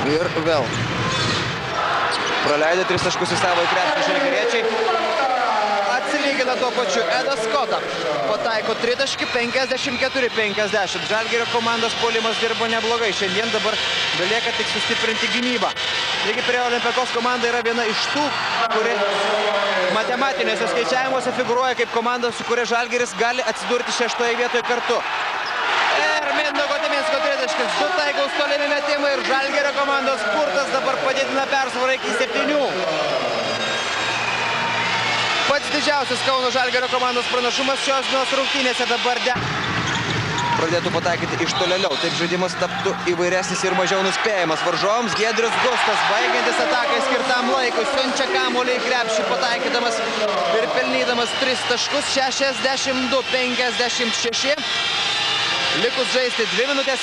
Ir vėl. Praleido 3 taškus į savo krepšį žalgiriečiai. Atsilygina tuo pačiu Edas Skota. Pataiko 3 taškį, 54-50. Žalgirio komandos puolimas dirbo neblogai. Šiandien dabar belieka tik sustiprinti gynybą. Taigi prie Olympiakos komanda yra viena iš tų, kuri matematinėse skaičiavimuose figūruoja kaip komanda, su kuria Žalgiris gali atsidurti 6 vietoje kartu. Ir Mindaugo Timinsko 3 taškis, 2 taikaus tolimi metimai ir Žalgirio komandos spurtas dabar padidina persvarą iki 7. Pats didžiausias Kauno Žalgirio komandos pranašumas šios dienos rungtynėse dabar pradėtų pataikyti iš tolėliau. Taip žaidimas taptų įvairesnis ir mažiau nuspėjamas varžovams. Giedrius Gustas, baigiantis atakai skirtam laikui, siunčia kamuolį į krepšį, pataikydamas ir pelnydamas 3 taškus, 62-56. Likus žaisti 2 minutės.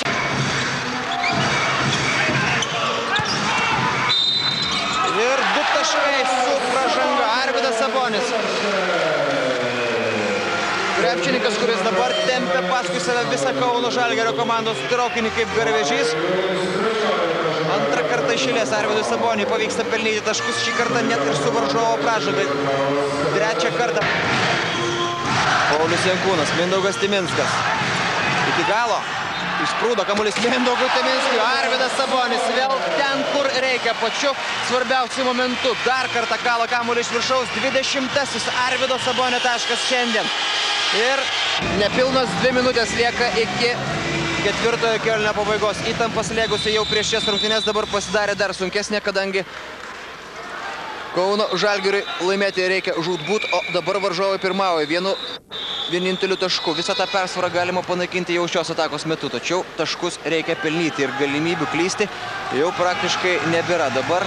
Ir 2 taškai su pražanga. Arvydas Sabonis. Krepšininkas, kuris dabar tempia paskui save visą Kauno Žalgirio komandos traukinį kaip garvežys. Antrą kartą iš eilės Arvydui Saboniui pavyksta pelnyti taškus, šį kartą net ir su varžovo pražanga. 3 kartą. Paulius Jankūnas, Mindaugas Timinskas. Iki galo išsprūdo kamuolys Mindaugui Timinskui. Arvydas Sabonis vėl ten, kur reikia, pačiu svarbiausiu momentu. Dar kartą kala kamuolį iš viršaus. 20-asis Arvydo Sabonio taškas šiandien. Ir nepilnos 2 minutės lieka iki 4 kėlinio pabaigos. Įtampa slėgusi jau prieš šias rungtynes dabar pasidarė dar sunkesnė, kadangi Kauno Žalgiriui laimėti reikia žūtbūt, o dabar varžovai pirmauja vieninteliu tašku. Visą tą persvarą galima panaikinti jau šios atakos metu, tačiau taškus reikia pelnyti ir galimybių klysti jau praktiškai nebėra. Dabar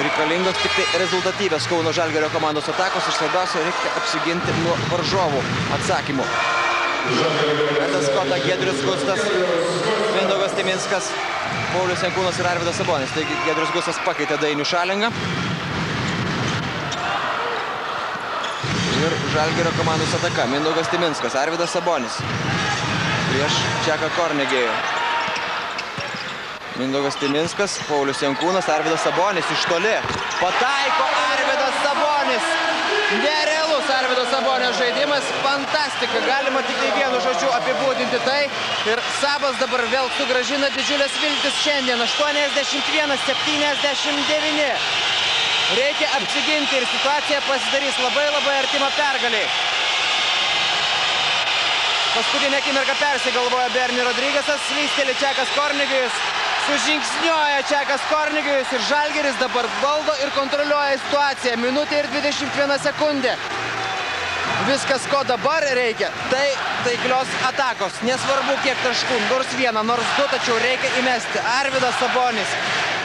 reikalingos tik tai rezultatyvios Kauno Žalgirio komandos atakos ir svarbiausia reikia apsiginti nuo varžovų atsakymų. Edas Skota, Giedrius Gustas, Mindaugas Timinskas, Paulius Jankūnas ir Arvydas Sabonis. Taigi Giedrius Gustas pakeitė Dainių Šalingą. Ir Žalgirio komandos ataka. Mindaugas Timinskas, Arvydas Sabonis prieš Čeką Kornegėjų. Mindaugas Timinskas, Paulius Jankūnas, Arvydas Sabonis iš toli. Pataiko Arvydas Sabonis. Nerealus Arvydo Sabonio žaidimas. Fantastika. Galima tik tai vienu žodžiu apibūdinti tai. Ir Sabas dabar vėl sugrąžina didžiulės viltis šiandien. 81-79. Reikia apsiginti ir situacija pasidarys labai artima pergaliai. Paskutinę akimirką persigalvoja Berni Rodrigesas, slysteli Čekas Kornegijus. Sužingsnioja Čekas Kornegijus ir Žalgiris dabar valdo ir kontroliuoja situaciją. Minutė ir 21 sekundė. Viskas, ko dabar reikia, tai taiklios atakos. Nesvarbu kiek taškų, nors 1, nors 2, tačiau reikia įmesti. Arvydas Sabonis,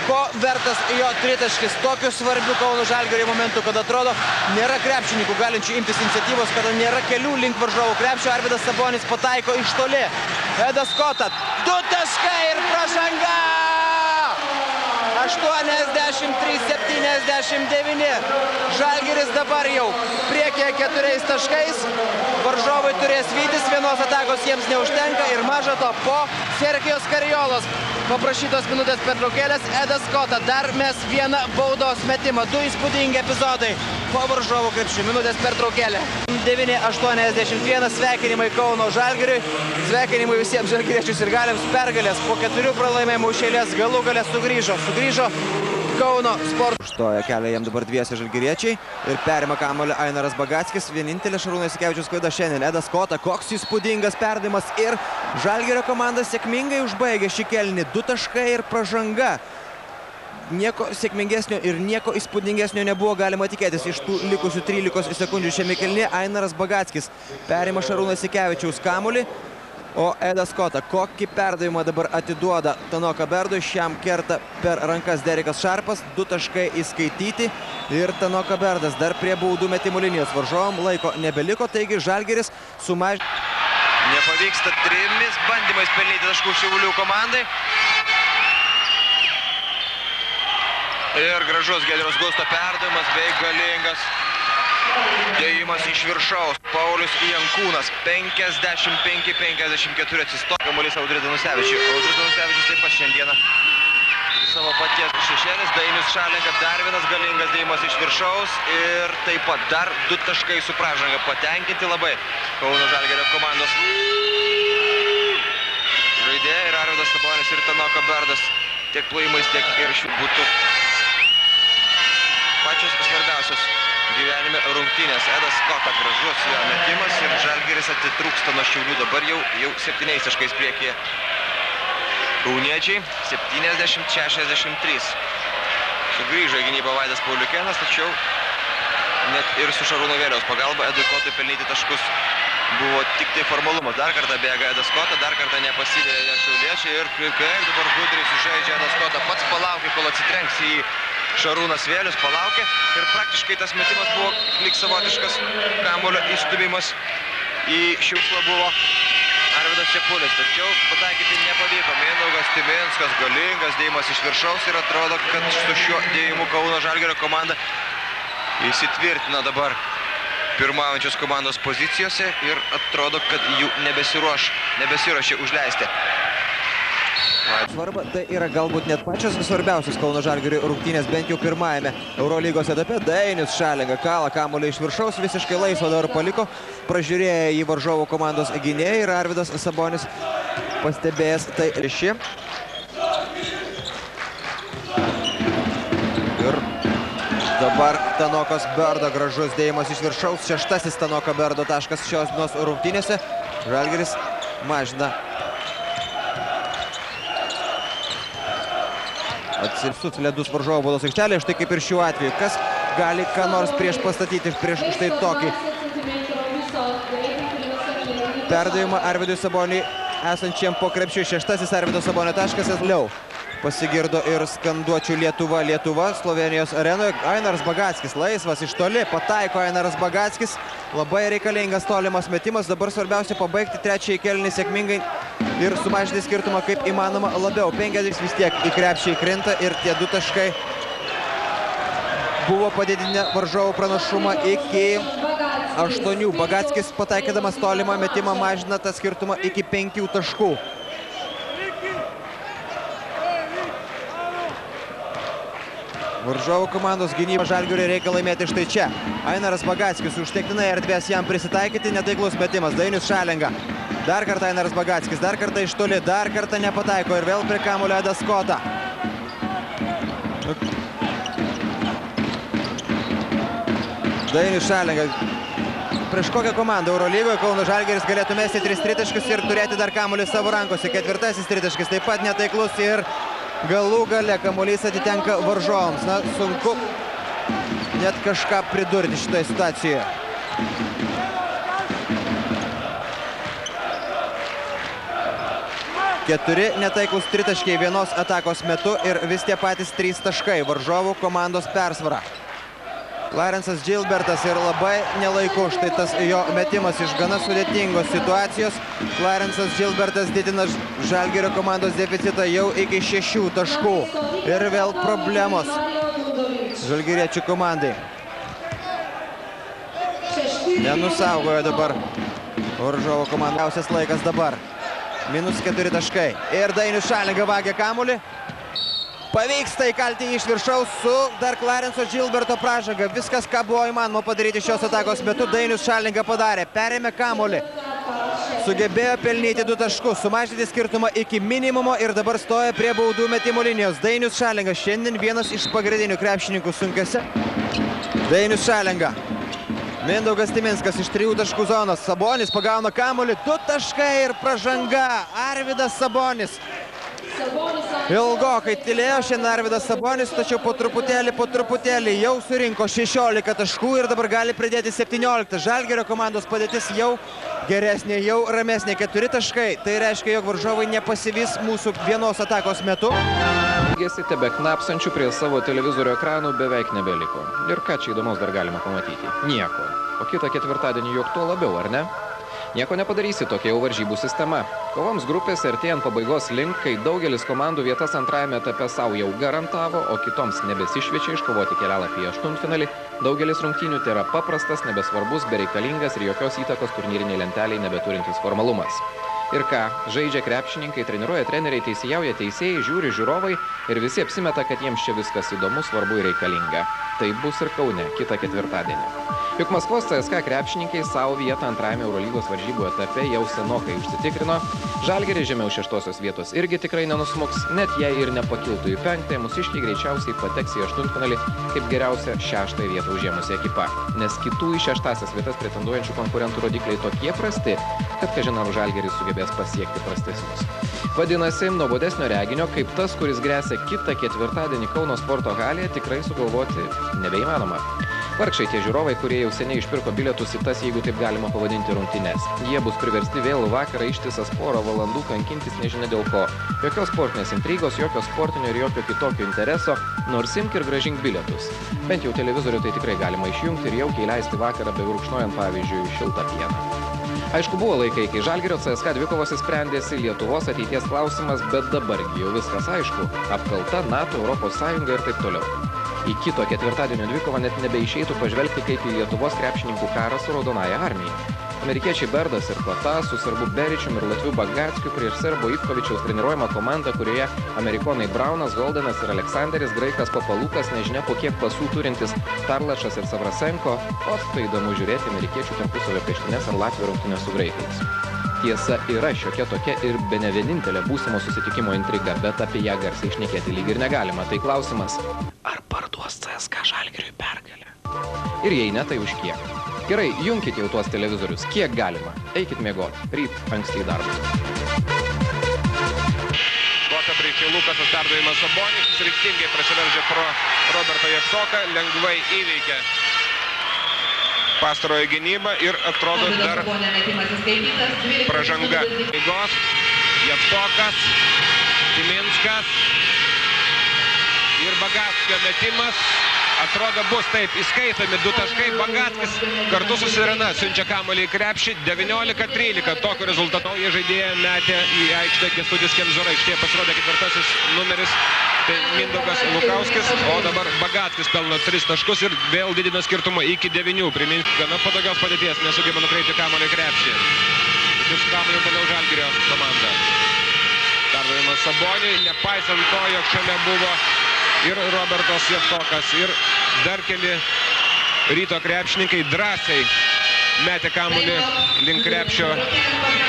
ko vertas jo 3 taškis tokiu svarbiu Kauno Žalgirio momentu, kad atrodo nėra krepšininkų galinčių imtis iniciatyvos, kada nėra kelių link varžovų krepšio. Arvydas Sabonis pataiko iš toli. Edas Skota, 2 taškai ir pražanga! 83-79. Žalgiris dabar jau priekyje 4 taškais. Varžovai turės vytis, vienos atakos jiems neužtenka ir maža to po Sergijos Kariolos paprašytos minutės pertraukėlės Edas Skota dar mes vieną baudos metimą. 2 įspūdingi epizodai po varžovų krepšių. Minutės pertraukėlė. 9-81. Sveikinimai Kauno Žalgiriui. Sveikinimai visiems žalgiriečių sirgaliams. Pergalės po 4 pralaimėjimų iš eilės galų gale sugrįžo Kauno sporto. Užstoja kelią jam dabar dviese žalgiriečiai ir perima kamuolį Ainaras Bagackis. Vienintelė Šarūno Jasikevičiaus klaida šiandien. Edas Skota, koks įspūdingas perdavimas ir Žalgirio komanda sėkmingai užbaigė šį kėlinį. 2 taškai ir pražanga. Nieko sėkmingesnio ir nieko įspūdingesnio nebuvo galima tikėtis iš tų likusių 13 sekundžių šiame kėlinyje. Ainaras Bagackis perima Šarūno Jasikevičiaus kamuolį. O Edas Skota, kokį perdavimą dabar atiduoda Tanoka Berdui, šiam kerta per rankas Derikas Šarpas, 2 taškai įskaityti ir Tanoka Berdas dar prie baudų metimų linijos. Varžovom laiko nebeliko, taigi Žalgiris sumažino. Nepavyksta 3 bandymais pelnyti taškų Šiaulių komandai. Ir gražus Giedriaus Gusto perdavimas bei galingas dėjimas iš viršaus. Paulius Jankūnas 55-54 atsistoja kamuolys Audriui Danusevičiui. Audrius Danusevičius taip pat šiandieną Savo paties šešėlis, Dainius Šalenka, dar vienas galingas dėjimas iš viršaus ir taip pat dar 2 taškai su pražanga, patenkinti labai Kauno Žalgirio komandos žaidėjai ir Arvydas Sabonis ir Tanoka Berdas tiek plojimais, tiek ir šių būtų pačios svarbiausios gyvenime rungtynės. Edas Skota, gražus jo metimas ir Žalgiris atitrūksta nuo Šiaulių, dabar jau 7 taškais priekyje kauniečiai, 70-63. Sugrįžo į gynybą Vaidas Pauliukėnas, tačiau net ir su Šarūno Vėliaus pagalba Edui Kotui pelnyti taškus buvo tik tai formalumas. Dar kartą bėga Edas Kota, dar kartą nepasidėjo šiauliečiai ir kaip dabar gudriai sužaidžia Edas Kota. Pats palaukė, kol atsitrenks į Šarūnas Vėlius, palaukė ir praktiškai tas metimas buvo lyg savotiškas kamuolio įstumimas į šiukšlą buvo Arvydas Čepulis, tačiau pataikyti nepavyko. Mindaugas Timinskas, galingas dėjimas iš viršaus ir atrodo, kad su šiuo dėjimu Kauno Žalgirio komanda įsitvirtina dabar pirmaujančios komandos pozicijose ir atrodo, kad jų nebesiruošia užleisti. Svarba, tai yra galbūt net pačios svarbiausios Kauno Žalgirio rungtynės, bent jau pirmajame Eurolygos etape. Dainius Šalenka kala kamuolį iš viršaus, visiškai laisvą dar paliko, pražiūrėjo į varžovų komandos gynėją ir Arvydas Sabonis pastebėjęs tai ši. Ir dabar Tanokos Berdo gražus dėjimas iš viršaus, 6. Tanoko Berdo taškas šios dienos rungtynėse. Žalgiris mažina atsisut ledus varžovų baudos aikštelėje, štai kaip ir šiuo atveju. Kas gali ką nors prieš pastatyti prieš štai tokį perdavimą Arvydui Saboniui esančiam po krepšiu. 6. Arvydo Sabonio taškas. Liau pasigirdo ir skanduočių Lietuva, Lietuva Slovenijos arenoje. Ainaras Bagackis laisvas iš toli, pataiko Ainaras Bagackis. Labai reikalingas tolimas metimas. Dabar svarbiausia pabaigti trečiąjį kėlinį sėkmingai ir sumažinti skirtumą kaip įmanoma labiau. 50 vis tiek į krepšį įkrinta ir tie 2 taškai buvo padidinę varžovų pranašumą iki 8. Bagackis pataikydamas tolimą metimą mažina tą skirtumą iki 5 taškų. Varžovų komandos gynyba Žalgirio reikia laimėti štai čia. Ainaras Bagackis užtektinai erdvės jam prisitaikyti, netaiklus metimas. Dainius Šalenka. Dar kartą Ainaras Bagackis, dar kartą iš toli, dar kartą nepataiko ir vėl prie kamuolio Edas Kota. Dainius Šalenka. Prieš kokią komandą Eurolygoje Kauno Žalgiris galėtų mesti 3 tritaškius ir turėti dar kamuolį savo rankose. 4. tritaškis taip pat netaiklus ir galų gale kamuolys atitenka varžovams. Na, sunku net kažką pridurti šitoje situacijoje. Keturi netaiklus tritaškiai vienos atakos metu ir vis tie patys 3 taškai. Varžovų komandos persvara. Clarensas Gilbertas ir labai nelaiku štai tas jo metimas iš gana sudėtingos situacijos. Clarensas Gilbertas didina Žalgirio komandos deficitą jau iki 6 taškų. Ir vėl problemos žalgiriečių komandai. Nenusaugojo dabar varžovo komandiausias laikas dabar. -4 taškai. Ir Dainius Šalenka vagia kamuolį. Pavyksta įkalti iš viršaus su dar Clarenso Gilberto pražanga. Viskas, ką buvo įmanoma padaryti šios atakos metu, Dainius Šalenka padarė. Perėmė kamuolį. Sugebėjo pelnyti 2 taškus, sumažinti skirtumą iki minimumo ir dabar stoja prie baudų metimo linijos. Dainius Šalenka šiandien vienas iš pagrindinių krepšininkų sunkiuose. Dainius Šalenka. Mindaugas Timinskas iš 3 taškų zonos. Sabonis pagauna kamuolį. 2 taškai ir pražanga. Arvydas Sabonis. Ilgokai tylėjo šiandien Arvydas Sabonis, tačiau po truputėlį jau surinko 16 taškų ir dabar gali pridėti 17. Žalgirio komandos padėtis jau geresnė, jau ramesnė. 4 taškai. Tai reiškia, jog varžovai nepasivys mūsų vienos atakos metu. Tebe knapsančių prie savo televizorių ekranų beveik nebeliko. Ir ką čia įdomaus dar galima pamatyti? Nieko. O kitą ketvirtadienį juk tuo labiau, ar ne? Nieko nepadarysi, tokia jau varžybų sistema. Kovoms grupės artėjant pabaigos link, kai daugelis komandų vietas antrajame etape savo jau garantavo, o kitoms nebesišviečia iškovoti kelialapį į aštuntfinalį, daugelis rungtynių tai yra paprastas, nebesvarbus, bereikalingas ir jokios įtakos turnyriniai lenteliai nebeturintis formalumas. Ir ką, žaidžia krepšininkai, treniruoja treneriai, teisėjauja teisėjai, žiūri žiūrovai ir visi apsimeta, kad jiems čia viskas įdomu, svarbu ir reikalinga. Tai bus ir Kaune kitą ketvirtadienį. Juk Maskvos CSKA krepšininkai savo vietą antrajame Eurolygos varžybų etape jau senokai užsitikrino. Žalgiris žemiau 6 vietos irgi tikrai nenusmuks, net jei ir nepakiltų į 5, mūsiškiai greičiausiai pateks į 8-finalį kaip geriausia 6 vietą užėmusi ekipa. Nes kitų į 6 vietas pretenduojančių konkurentų rodikliai tokie prasti, kad kažin ar Žalgiris sugebės pasiekti prastesnius. Vadinasi, nuobodesnio reginio, kaip tas, kuris gresia kitą ketvirtadienį Kauno sporto halėje, tikrai sugalvoti nebeįmanoma. Vargšai tie žiūrovai, kurie jau seniai išpirko bilietus į tas, jeigu taip galima pavadinti, rungtynes. Jie bus priversti vėlų vakarą ištisas porą valandų kankintis nežinia dėl ko. Jokios sportinės intrigos, jokio sportinio ir jokio kitokio intereso, nors imk ir grąžink bilietus. Bent jau televizorių tai tikrai galima išjungti ir jaukiai leisti vakarą bevirkšnojant, pavyzdžiui, šiltą pieną. Aišku, buvo laikai, kai Žalgirio CSKA dvikovose sprendėsi Lietuvos ateities klausimas, bet dabargi jau viskas aišku. Apkalta, NATO, Europos Sąjunga ir taip toliau. Į kito ketvirtadienio dvikovą net nebeišeitų pažvelgti kaip į Lietuvos krepšininkų karą su Raudonąja armija. Amerikiečiai Berdas ir Kota su serbu Beričium ir latviu Bagackiu prieš serbo Ivkovičiaus treniruojama komanda, kurioje amerikonai Braunas, Goldenas ir Aleksanderis, graikas Papalukas, nežinia po kiek pasų turintis Tarlašas ir Savrasenko, o tai įdomu žiūrėti amerikiečių tarpusavio peštines ar latvių rungtynes su graikais. Tiesa, yra šiokia tokia ir bene vienintelė būsimo susitikimo intriga, bet apie ją garsiai šnekėti lyg ir negalima. Tai klausimas, ar parduos CSKA Žalgiriui pergalę? Ir jei ne, tai už kiek? Gerai, junkite jau tuos televizorius, kiek galima. Eikit miegot, ryt anksti į darbą. Duota priekį Lukasas, perdavimas Sabonis, jis ryžtingai prasiveržė pro Robertą Javtoką, lengvai įveikė pastarojo gynybą ir atrodo dar pražanga. Eigos, Javtokas, Timinskas ir Bagackio metimas. Atrodo bus taip, įskaitomi 2 taškai, Bagackis kartu su Sirena siunčia kamuolį į krepšį, 19-13, tokiu rezultatu jie žaidėją metė į aikštę Kęstutis Kemzūra, aikštėje pasirodė 4 numeris, tai Mindaugas Lukauskis, o dabar Bagackis pelno 3 taškus ir vėl didina skirtumą iki 9, priminti, gana patogios padėties, nesugeba nukreipti kamuolį į krepšį. Tačiau su kamuoliu toliau Žalgirio komanda. Perdavimas Saboniui, nepaisant to, jog šalia buvo ir Robertas Javtokas, ir dar keli Ryto krepšininkai drąsiai metė kamuolį link krepšio.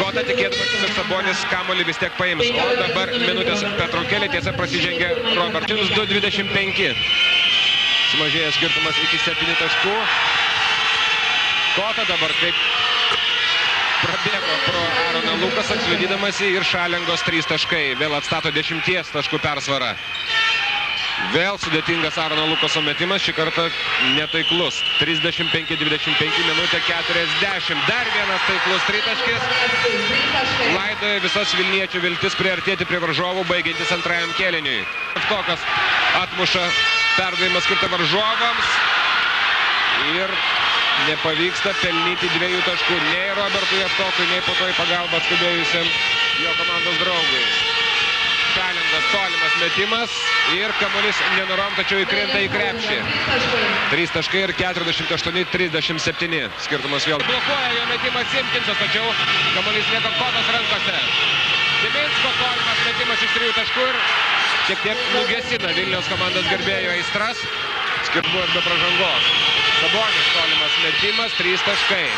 Kota tikėdamas, kad Sabonis kamuolį vis tiek paims. O dabar minutės pertraukėlė, tiesa prasižengė Robertas 2:25. Sumažėjęs skirtumas iki 7 taškų. Kota dabar kaip prabėgo pro Aroną Lukasą, kliudydamasi ir Šalengos 3 taškai. Vėl atstato 10 taškų persvarą. Vėl sudėtingas Arono Lukaso metimas, šį kartą netaiklus. 35-25, minutė 40. Dar vienas taiklus tritaškis. Laidoja visas vilniečių viltis priartėti prie varžovų, baigiantis antrajam kėliniui. Tokas atmuša perdavimą skirtą varžovams. Ir nepavyksta pelnyti 2 taškų nei Robertui Javtokui, nei po to į pagalbą skubėjusiam jo komandos draugui. Šalengas tolimas metimas ir kamuolys nenorom, tačiau įkrenta į krepšį. 3 taškai ir 48-37. Skirtumas vėl. Blokuoja jo metimas Simkinsas, tačiau kamuolys lieka Kotos rankose. Timinsko tolimas metimas iš 3 taškų ir šiek tiek nugesina Vilniaus komandos gerbėjo aistras. Skirtumu ir be pražangos. Sabonis tolimas metimas, 3 taškai.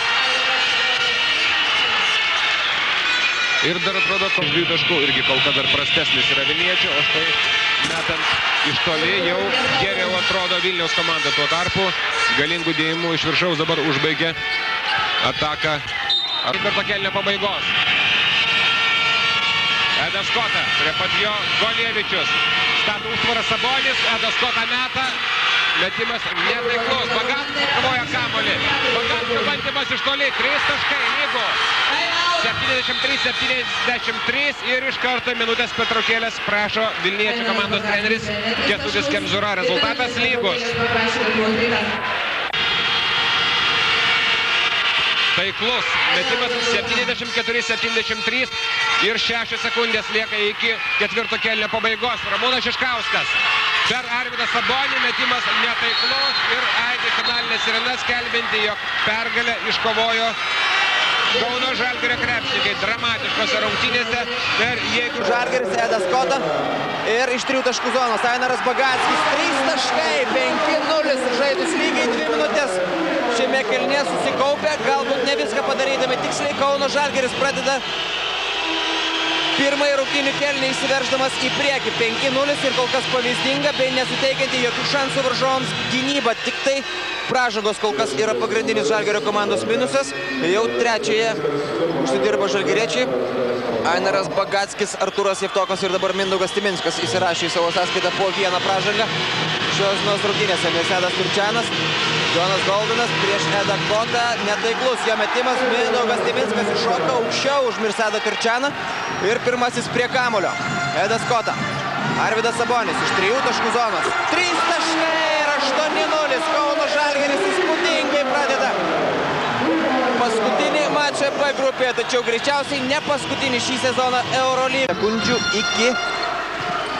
Ir dar atrodo, kol 2 taškų irgi kol kas dar prastesnis yra vilniečių, o štai metant iš toli jau geriau atrodo Vilniaus komanda. Tuo tarpu galingų dėjimų iš viršaus dabar užbaigė ataką Alberto kėlinio pabaigos. Edas Kota, prie pat jo Golievičius. Stato užtvarą Sabonis, Edas Kota meta. Metimas netaiklus, Bagackis kovoja kamuolį. Bagackio bandymas iš toli, 3 taškai lygu. 73-73 ir iš karto minutės pertraukėlės prašo Vilniečių komandos treneris Kęstutis Kemzūra. Rezultatas lygus. Taiklus metimas 74-73 ir 6 sekundės lieka iki 4 kėlinio pabaigos. Ramūnas Šiškauskas per Arvydą Sabonį, metimas netaiklus ir aidi finalinės sirenas, skelbianti, jog pergalę iškovojo Kauno Žalgirio krepšininkai dramatiškose rungtynėse. Ir jeigu Žalgiris Edas Kota ir iš 3 taškų zonos Ainaras Bagackis 3 taškai, 5-0 žaidus lygiai 2 minutės. Šiame kėlinyje susikaupė, galbūt ne viską padarydami tiksliai. Kauno Žalgiris pradeda pirmąjį rungtynių kėlinį įsiverždamas į priekį. 5-0 ir kol kas pavyzdinga bei nesuteikianti jokių šansų varžovams gynyba. Tik tai pražangos kol kas yra pagrindinis Žalgirio komandos minusas. Jau trečiąją užsidirba žalgiriečiai. Ainaras Bagackis, Artūras Jevtokas ir dabar Mindaugas Timinskas įsirašė į savo sąskaitą po vieną pražangą. Šios dienos rungtynėse Mircedas Turčianas, Jonas Goldinas prieš Edą Kotą. Netaiklus jo metimas. Mindaugas Timinskas iššoka aukščiau už Mircedą Turčianą. Ir pirmasis prie kamulio. Edas Kota. Arvydas Sabonis iš 3 taškų zonos. 3 taškai ir 8-0. Kauno Žalgiris įspūdingai pradeda paskutinį mačą B grupėje, tačiau greičiausiai ne paskutinį šį sezoną Eurolygoje. Sekundžių iki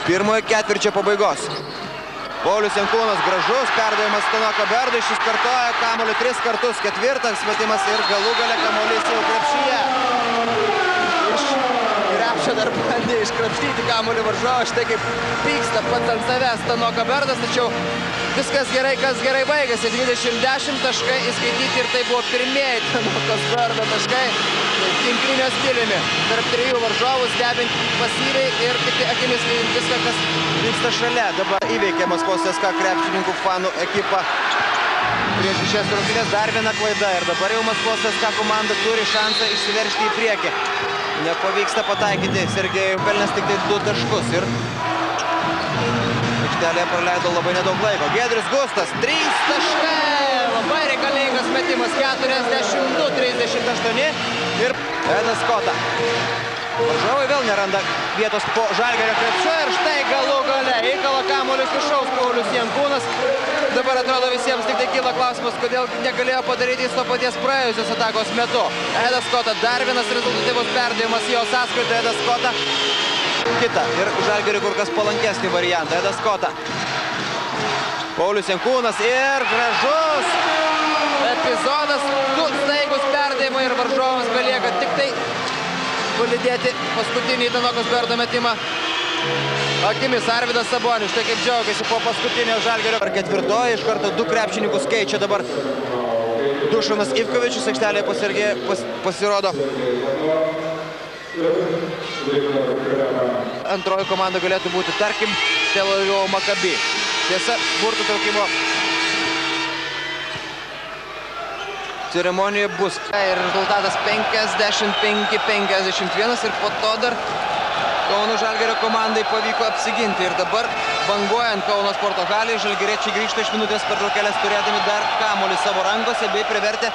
pirmojo ketvirčio pabaigos. Paulius Jankūnas gražus, perdavimas Stanoko Berdui, šis kartoja kamuolį 3 kartus, 4 metimas ir galų gale kamuolys jau krepšyje. Iš krepšio dar bandė iškrapštyti kamuolį varžovą, štai kaip pyksta pats ant savęs Stanoko Berdas, tačiau viskas gerai, kas gerai baigėsi. 20-10 taškai įskaityti ir tai buvo pirmieji Stanokos Berdo taškai. Tinklinio stiliumi. Tarp 3 varžovų stebint pasyviai ir tik akimis lydint viską, kas vyksta šalia. Dabar įveikė Maskvos CSKA krepšininkų fanų ekipą prieš šias rungtynes. Dar viena klaida ir dabar jau Maskvos CSKA komanda turi šansą išsiveržti į priekį. Nepavyksta pataikyti. Sergejui pelnęs tik tai 2 taškus ir aikštelėje praleido labai nedaug laiko. Giedrius Gustas, 3 taškai. Labai reikalingas metimas, 42-38 ir Edas Kota. Varžovai vėl neranda vietos po Žalgirio krepšio ir štai galų gale įkala kamuolius iššaus Paulius Jankūnas. Dabar atrodo visiems tik tai kyla klausimas, kodėl negalėjo padaryti jis to paties praėjusios atakos metu. Edas Kota, dar vienas rezultatyvus perdavimas jo sąskaitoje. Edas Kota kitą ir Žalgiriui kur kas palankesnį variantą. Edas Kota. Paulius Jankūnas ir gražus epizodas. 2 staigus perdavimai ir varžovams belieka tik tai palydėti paskutinį Stanokos Berdo metimą akimis. Arvydas Sabonis, štai kaip džiaugiasi po paskutinio Žalgirio. Ketvirtoji iš karto 2 krepšininkus keičia dabar Dušanas Ivkovičius. Aikštelėje pasirodo antroji komanda galėtų būti, tarkim, Tel Avivo Maccabi. Tiesa, burtų traukimo ceremonija bus. Ir rezultatas 55-51 ir po to dar Kauno Žalgirio komandai pavyko apsiginti. Ir dabar banguojant Kauno sporto halėje, žalgiriečiai grįžta iš minutės pertraukėlės turėdami dar kamuolį savo rankose bei privertė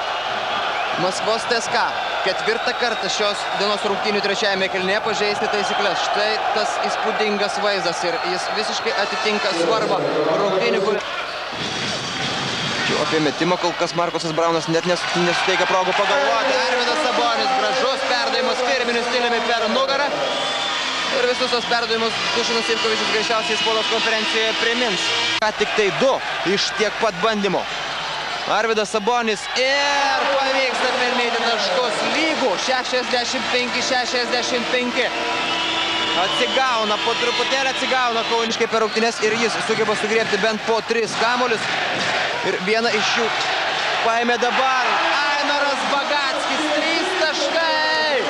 Maskvos CSKA 4 kartą šios dienos rungtynių trečiajame kėlinyje pažeisti taisyklės. Štai tas įspūdingas vaizdas ir jis visiškai atitinka svarbą rungtynių. Apie metimą kol kas Markosas Braunas net nesuteikia progų pagalvoti. Arvydas Sabonis, gražus perdavimas firminiu stiliumi per nugarą. Ir visus tos perdavimus Dušanas Ivkovičius greičiausiai spaudos konferencijoje primins. Ką tik tai 2 iš tiek pat bandymų. Arvydas Sabonis ir pavyksta pelnyti taškus lygų 65-65. Atsigauna, po truputėlį atsigauna kauniškai per rungtynes ir jis sugeba sugriebti bent po 3 kamuolius. Ir vieną iš jų paėmė dabar Ainaras Bagackis, 3 taškai.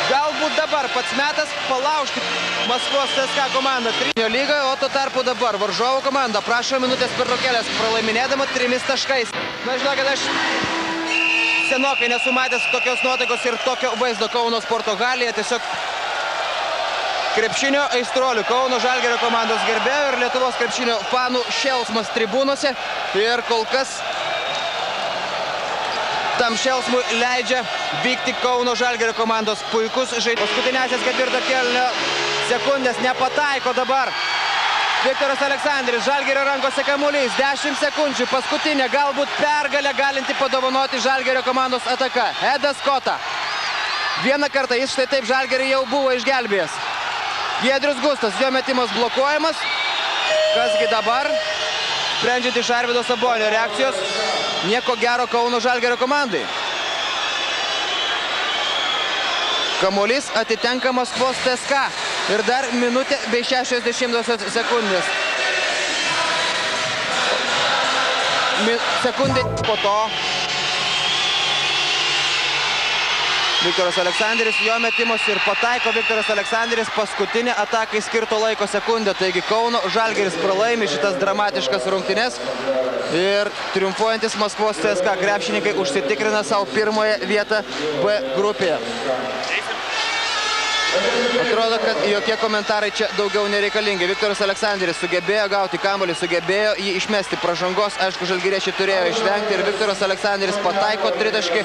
Galbūt dabar pats metas palaužti Maskvos CSKA komandą 3 lygoje, o tuo tarpu dabar varžovų komanda prašo minutės pertraukėlės pralaiminėdama 3 taškais. Na, žinokit, aš senokai nesu matęs tokios nuotaikos ir tokio vaizdo Kauno sporto halėje. Tiesiog krepšinio aistruolių, Kauno Žalgirio komandos gerbėjų ir Lietuvos krepšinio fanų šėlsmas tribūnose. Ir kol kas tam šėlsmui leidžia vykti Kauno Žalgirio komandos puikus žaidimas. Paskutinėsias ketvirto kėlinio sekundės nepataiko dabar Viktoras Aleksandris. Žalgirio rankose kamuolys, 10 sekundžių, paskutinė galbūt pergalę galinti padovanoti Žalgirio komandos ataka. Edas Kota. Vieną kartą jis štai taip Žalgirį jau buvo išgelbėjęs. Giedrius Gustas, jo metimas blokuojamas. Kasgi dabar? Sprendžiant iš Arvydo Sabonio reakcijos, nieko gero Kauno Žalgirio komandai. Kamuolys atitenka Maskvos CSKA. Ir dar minutė bei 60 sekundės. Sekundė po to Viktoras Aleksandris jo metimus ir pataiko Viktoras Aleksandris paskutinį atakai skirto laiko sekundę. Taigi Kauno Žalgiris pralaimi šitas dramatiškas rungtynes ir triumfuojantis Maskvos CSKA krepšininkai užsitikrina savo pirmąją vietą B grupėje. Atrodo, kad jokie komentarai čia daugiau nereikalingi. Viktoras Aleksandris sugebėjo gauti kamuolį, sugebėjo jį išmesti pražangos. Aišku, žalgiriečiai turėjo išvengti ir Viktoras Aleksandris pataiko tritaškį.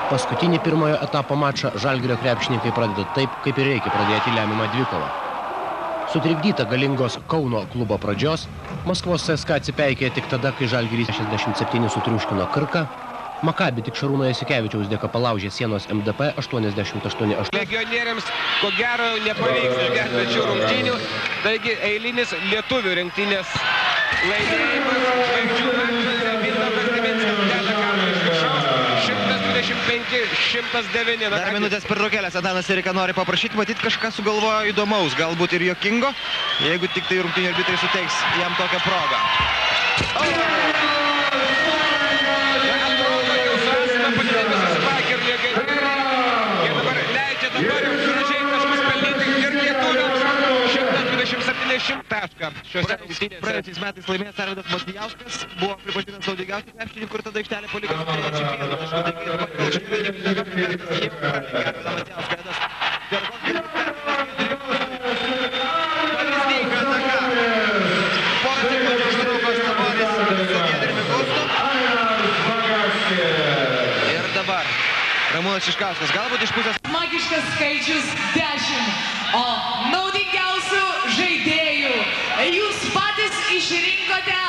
Paskutinį pirmojo etapo mačą Žalgirio krepšininkai pradeda taip, kaip ir reikia pradėti lemiamą dvikovą. Sutrikdyta galingos Kauno klubo pradžios, Maskvos CSKA atsipeikė tik tada, kai Žalgiris 67 sutriuškino Kirką, Makabi tik Šarūno Jasikevičiaus dėka palaužė sienos MDP 88-8. Legionieriams, ko gero, nepavyks išgelbėti šių rungtynių, taigi eilinis lietuvių rinktinės laimėjimas, žvaigždžių mačas ir Mindaugas Diminskas deda kamuolį iš viršaus, 125-109. Dar minutės pertraukėlės, Antanas Erika nori paprašyti, matyt kažką sugalvojo įdomaus, galbūt ir juokingo, jeigu tik tai rungtynių arbitrai suteiks jam tokią progą. Atrodo, jau su esame padėdami susipaikę ir legionieriai. Jie dabar leidžia dabar jau gražiai taškus pelnyti ir lietuviams 127 tašką šiuose rungtynėse. Praėjusiais metais laimėjęs Arvydas Matvijauskas buvo pripažintas naudingiausiu krepšininku ir tada aikštelė paliko su 31 tašku. Pavyzdinga ataka. Porą sekundžių ištraukos Sabonis su Giedriumi Gustu. Ir dabar Ramūnas Šiškauskas, galbūt iš pusės. Magiškas skaičius 10, o naudingiausių žaidėjų jūs patys išrinkote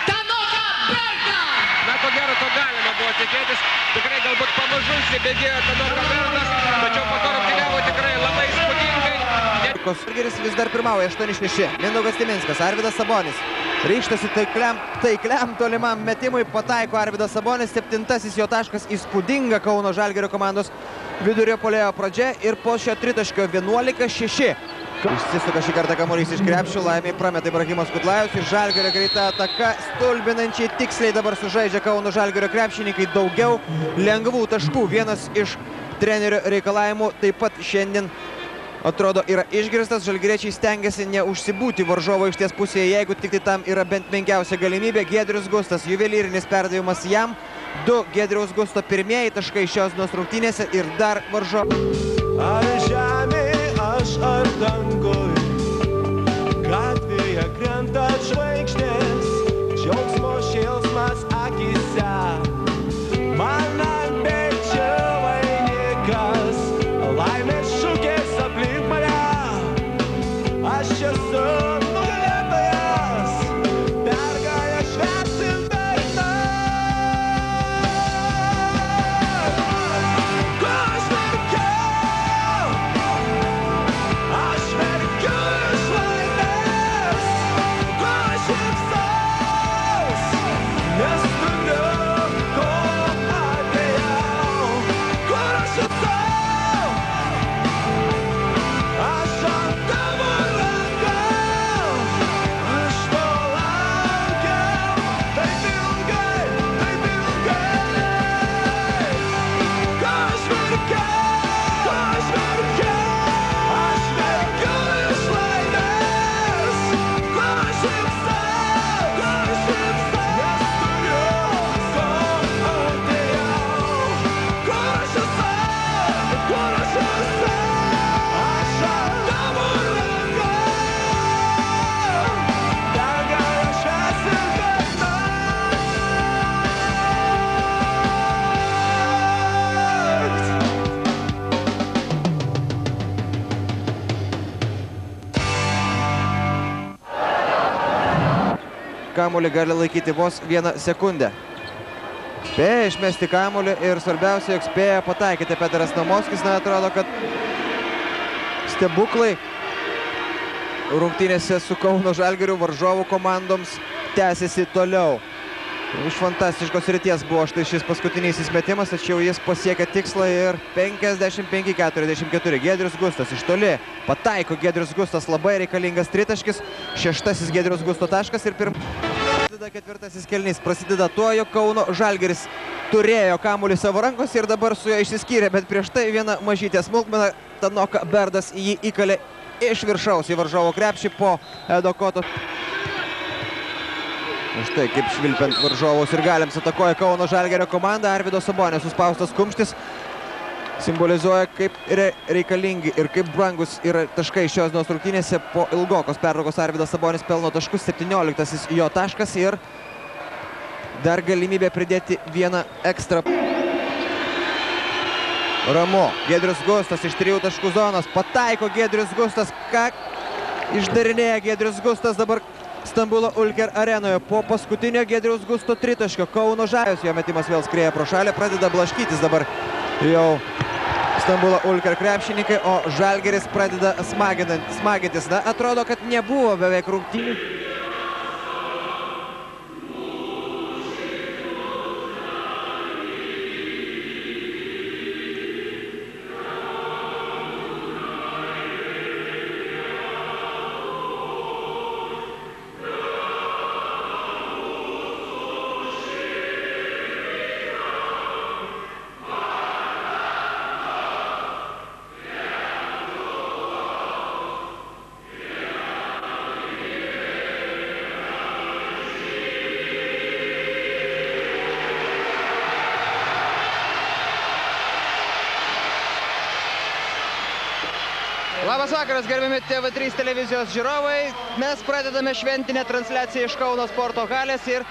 Tanoką Bertą. Na, ko gero, to galima buvo tikėtis. Tikrai galbūt pamažu įsibėgėjo Tanoka Bertas, tačiau po to rungtyniavo tikrai labai įspūdingai. Žalgiris vis dar pirmauja 8-6. Mindaugas Diminskas, Arvydas Sabonis. Ryžtasi taikliam tolimam metimui, pataiko Arvydas Sabonis, 7-asis jo taškas, įspūdinga Kauno Žalgirio komandos vidurio puolėjo pradžia ir po šio tritaškio 11-6. Išsisuka šį kartą kamuolys iš krepšio, laimiai prameta Ibrahimas Kudlajus ir Žalgirio greita ataka stulbinančiai tiksliai dabar sužaidžia Kauno Žalgirio krepšininkai, daugiau lengvų taškų. Vienas iš trenerio reikalavimų taip pat šiandien atrodo yra išgirstas. Žalgiriečiai stengiasi neužsibūti varžovo aikštės pusėje, jeigu tik tai tam yra bent menkiausia galimybė. Giedrius Gustas, juvelyrinis perdavimas jam. 2 Giedriaus Gusto pirmieji taškai šios dienos rungtynėse ir dar varžovo. Ar žemė, aš ar dangui, gatvėje krenta žvaigždės, džiaugsmo šėlsmas akyse. Man ant pečių vainikas, laimės šūkės aplink mane. Aš esu nugalėtojas, pergalę švęsim verta. Ko aš verkiau? kamuolį gali laikyti vos 1 sekundę. Spėja išmesti kamuolį ir svarbiausia, jog spėja pataikyti Peteras Namovskis. Na, atrodo, kad stebuklai rungtynėse su Kauno Žalgiriu varžovų komandoms tęsiasi toliau. Iš fantastiškos ryties buvo štai šis paskutinysis metimas, tačiau jis pasiekė tikslą ir 55-44. Giedrius Gustas iš toli pataiko. Giedrius Gustas labai reikalingas tritaškis. 6. Giedrius Gusto taškas ir prasideda 4. kėlinys. Prasideda tuo, jog Kauno Žalgiris turėjo kamuolį savo rankose ir dabar su juo išsiskyrė, bet prieš tai viena mažytė smulkmena. Tanoka Berdas jį įkalė iš viršaus į varžovo krepšį po Edo Koto. Štai kaip švilpiant varžovus ir galiams atakoja Kauno Žalgirio komanda. Arvydo Sabonio suspaustas kumštis simbolizuoja, kaip reikalingi ir kaip brangus yra taškai šios dienos rungtynėse. Po ilgokos pertraukos Arvydas Sabonis pelno taškus, 17. jo taškas ir dar galimybė pridėti vieną ekstra. Ramu. Giedrius Gustas iš 3 taškų zonos. Pataiko Giedrius Gustas. Ką išdarinėja Giedrius Gustas dabar Stambulo Ulker arenoje po paskutinio Giedriaus Gusto tritaškio. Kauno Žalgiris, jo metimas vėl skrieja pro šalį, pradeda blaškytis dabar jau Stambulo Ulker krepšininkai, o Žalgiris pradeda smagintis. Na, atrodo, kad nebuvo beveik rungtynių. Labas vakaras, gerbiami TV3 televizijos žiūrovai. Mes pradedame šventinę transliaciją iš Kauno sporto halės ir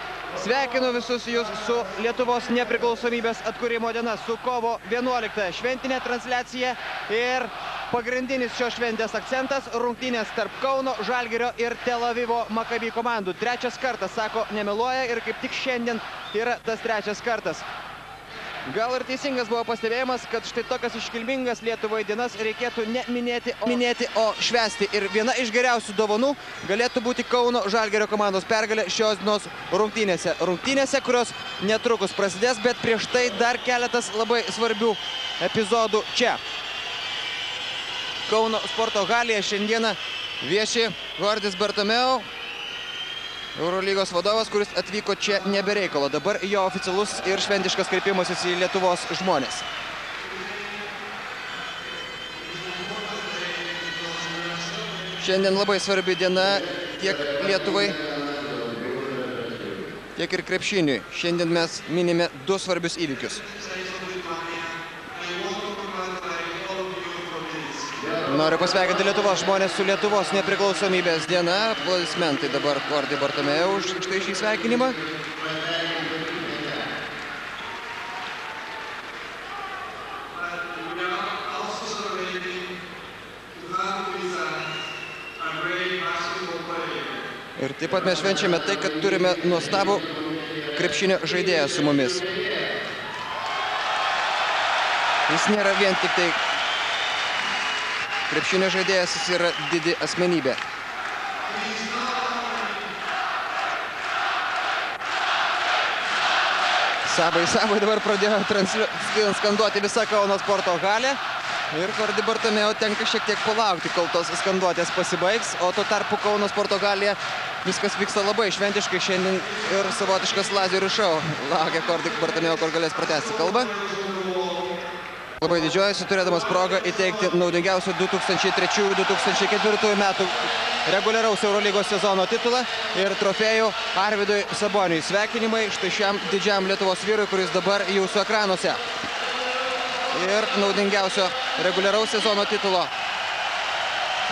sveikinu visus jūs su Lietuvos nepriklausomybės atkūrimo diena, su kovo 11. Šventinė transliacija ir pagrindinis šios šventės akcentas – rungtynės tarp Kauno Žalgirio ir Tel Avivo Maccabi komandų. 3. kartas, sako, nemeluoja ir kaip tik šiandien yra tas 3. kartas. Gal ir teisingas buvo pastebėjimas, kad štai tokias iškilmingas Lietuvoje dienas reikėtų ne minėti, o švęsti. Ir viena iš geriausių dovanų galėtų būti Kauno Žalgirio komandos pergalė šios dienos rungtynėse. Rungtynėse, kurios netrukus prasidės, bet prieš tai dar keletas labai svarbių epizodų čia. Kauno sporto halėje šiandieną vieši Gordis Bartomeu, Eurolygos vadovas, kuris atvyko čia nebereikalo. Dabar jo oficialus ir šventiškas kreipimasis į Lietuvos žmonės. Šiandien labai svarbi diena tiek Lietuvai, tiek ir krepšiniui. Šiandien mes minime 2 svarbius įvykius. Noriu pasveikinti Lietuvos žmonės su Lietuvos nepriklausomybės diena. Aplodismentai dabar Gordi Bartomeu už štai šį sveikinimą. Ir taip pat mes švenčiame tai, kad turime nuostabų krepšinio žaidėją su mumis. Jis nėra vien tik tai krepšinio žaidėjas, jis yra didi asmenybė. Sabai dabar pradėjo skanduoti visą Kauno sporto halę. Ir Gordi Bartomeu tenka šiek tiek palaukti, kol tos skanduotės pasibaigs. O tuo tarpu Kauno sporto halėje viskas vyksta labai šventiškai. Šiandien ir savotiškas lazerių šou. Laukia Gordi Bartomeu, kur galės pratęsti kalbą. Labai didžiuojasi, turėdamas progą įteikti naudingiausių 2003-2004 metų reguliaraus Eurolygos sezono titulą ir trofėjų Arvydui Saboniui. Sveikinimai štai šiam didžiam Lietuvos vyrui, kuris dabar jūsų ekranuose. Ir naudingiausio reguliaraus sezono titulo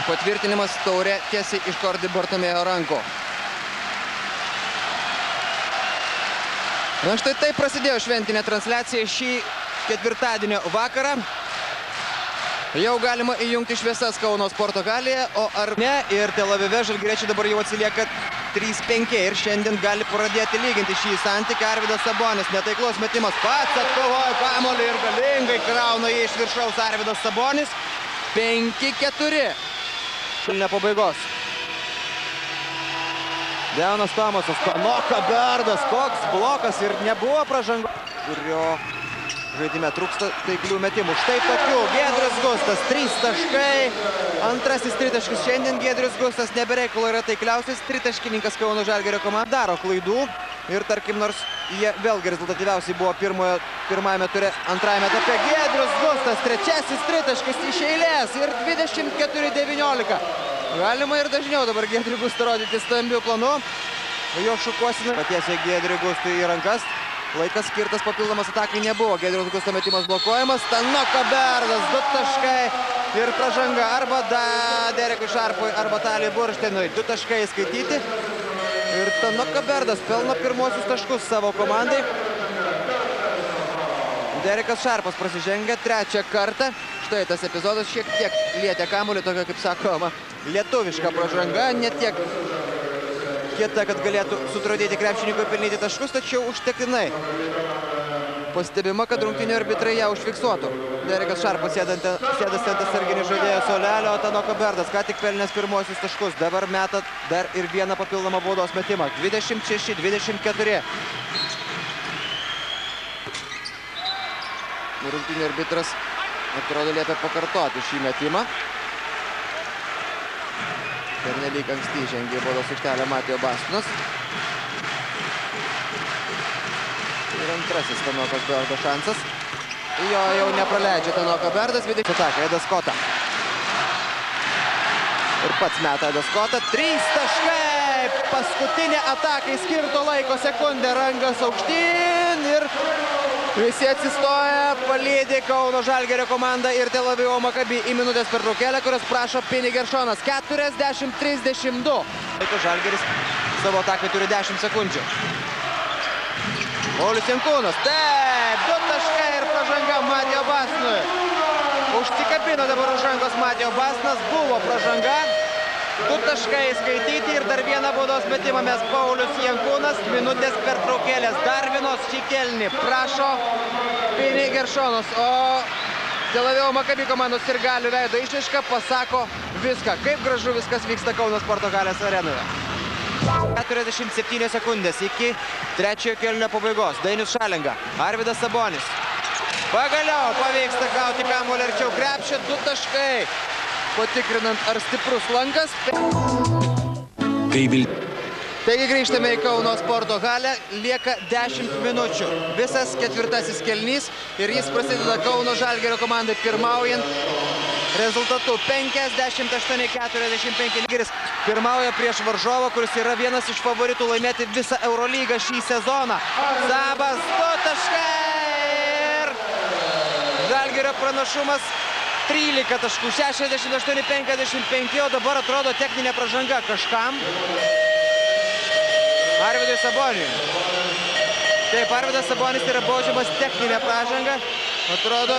patvirtinimas taurė tiesiai iš Gordi Bartomeu rankų. Na štai taip prasidėjo šventinė transliacija šį ketvirtadienio vakarą. Jau galima įjungti šviesas Kauno sporto halėje, o ar ne? Ir Tel Avive žalgiriečiai dabar jau atsilieka 3-5 ir šiandien gali pradėti lyginti šį santykį. Arvydas Sabonis, netaiklus metimas, pats atkovoja kamuolį ir galingai krauna jį iš viršaus Arvydas Sabonis. 5-4. Pabaigos. Deonas Tomasas, Tanoka Berdas, koks blokas ir nebuvo pražangos, kurio žaidime trūksta taiklių metimų. Štai tokių. Giedrius Gustas, 3 taškai. Antrasis tritaškis šiandien. Giedrius Gustas nebereikalo yra taikliausias tritaškininkas Kauno Žalgirio komanda. Daro klaidų ir tarkim, nors jie vėlgi rezultatyviausiai buvo pirmajame ture, antrajame etape. Giedrius Gustas, trečiasis tritaškis iš eilės ir 24-19. Galima ir dažniau dabar Giedrių Gustą rodyti stambių planų. Jo šukuosina. Patiesia Giedrių Gustą į rankas. Laikas skirtas papildomas atakai nebuvo. Giedriaus Gusto metimas blokuojamas. Tanoka Berdas, 2 taškai ir pražanga arba Derekui Šarpui, arba Taliui Buršteinui. 2 taškai skaityti. Ir Tanoka Berdas pelno pirmosius taškus savo komandai. Derekas Šarpas prasižengia 3 kartą. Štai tas epizodas šiek tiek lietė kamuolį, tokia kaip sakoma lietuviška pražanga. Ne tiek kieta, kad galėtų sutradėti krepšininkui pelnyti taškus, tačiau užtektinai. Pastebima, kad rungtynių arbitrai ją užfiksuotų. Derekas Šarpas sėdas ant atsarginį žaidėjo suolelio, o Tanoka Berdas ką tik pelnęs pirmosius taškus. Dabar meta dar ir vieną papildomą baudos metimą. 26-24. Rungtynių arbitras atrodo liepia pakartoti šį metimą. Pernelyg anksti žengė į baudos aikštelę Matijo Bastinas. Ir antrasis Tanokos Berdo šansas. Jo jau nepraleidžia Tanoka Berdas. Ataka Edas Kota. Ir pats meta Edas Kota. 3 taškai. Paskutinė atakai skirto laiko sekundė. Rangas aukštyn ir visi atsistoja, palydi Kauno Žalgirio komanda ir Tel Avivo Maccabi į minutės pertraukėlę, kurios prašo Pini Geršonas. 40-32. Žalgiris savo atakai turi 10 sekundžių. Paulius Jankūnas. Taip, 2 taškai ir pražanga Matijo Bastinui. Užsikabino dabar už rankos Matijo Bastinas. Buvo pražanga. 2 taškai skaityti ir dar vieną baudos metimą mes Paulius Jankūnas. Minutės pertraukėlės. Dar vienos šį kėlinį prašo Pini Geršonas. O Tel Avivo Maccabi komandos sirgalių veido išraiška pasako viską. Kaip gražu viskas vyksta Kauno Sporto halės arenoje. 47 sekundės iki trečiojo kėlinio pabaigos. Dainius Šalenga, Arvydas Sabonis. Pagaliau pavyksta gauti kamuolį arčiau krepšio. 2 taškai. Patikrinant, ar stiprus lankas. Taigi grįžtame į Kauno Sporto halę. Lieka 10 minučių. Visas ketvirtasis kėlinys ir jis prasideda Kauno Žalgirio komandai pirmaujant rezultatu 58-45. Žalgiris pirmauja prieš varžovą, kuris yra vienas iš favoritų laimėti visą Eurolygą šį sezoną. Sabas 2 taškai ir Žalgirio pranašumas 13 taškų, 68-55, o dabar atrodo techninė pražanga kažkam. Arvydui Saboniui. Taip, Arvydas Sabonis yra baudžiamas techninė pražanga. Atrodo,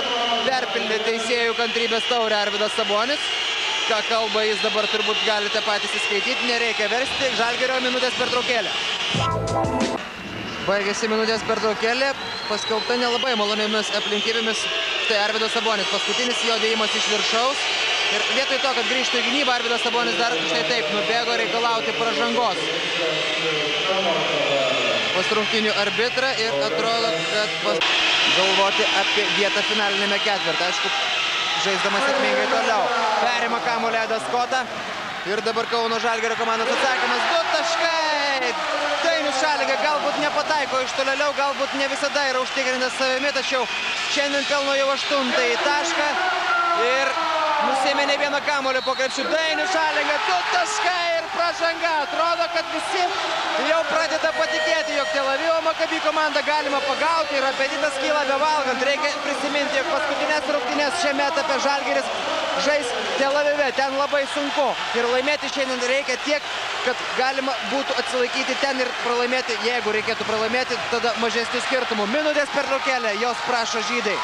perpildė teisėjų kantrybės taurę Arvydas Sabonis. Ką kalba jis dabar turbūt galite patys įskaityti, nereikia versti. Žalgirio minutės pertraukėlė. Baigėsi minutės pertraukėlė, paskelbta nelabai maloniomis aplinkybėmis. Štai Arvydas Sabonis, paskutinis jo dėjimas iš viršaus. Ir vietoj to, kad grįžtų į gynybą, Arvydas Sabonis dar štai taip nubėgo reikalauti pražangos pas rungtynių arbitrą ir atrodo, kad galvoti apie vietą finalinėme ketvirtą. Aišku, žaisdamas sėkmingai toliau. Perima kamuolį Edas Kota. Ir dabar Kauno Žalgirio komandos atsakymas 2 taškai. Dainius Šalenga galbūt nepataiko iš tolėliau, galbūt ne visada yra užtikrintas savimi, tačiau šiandien pelno jau 8-ąjį tašką. Ir nusėmė ne vieną kamuolį po krepšiu. Dainius Šalenga 2 taškai ir pražanga. Atrodo, kad visi jau pradeda patikėti, jog Tel Avivo Maccabi komandą galima pagauti ir apetitas kyla bevalgant. Reikia prisiminti, jog paskutinės rungtynės šiame etape Žalgiris žais Tel Avive. Ten labai sunku ir laimėti šiandien reikia tiek, kad galima būtų atsilaikyti ten ir pralaimėti. Jeigu reikėtų pralaimėti, tada mažesnių skirtumų. Minutės pertraukėlė, jos prašo žydai.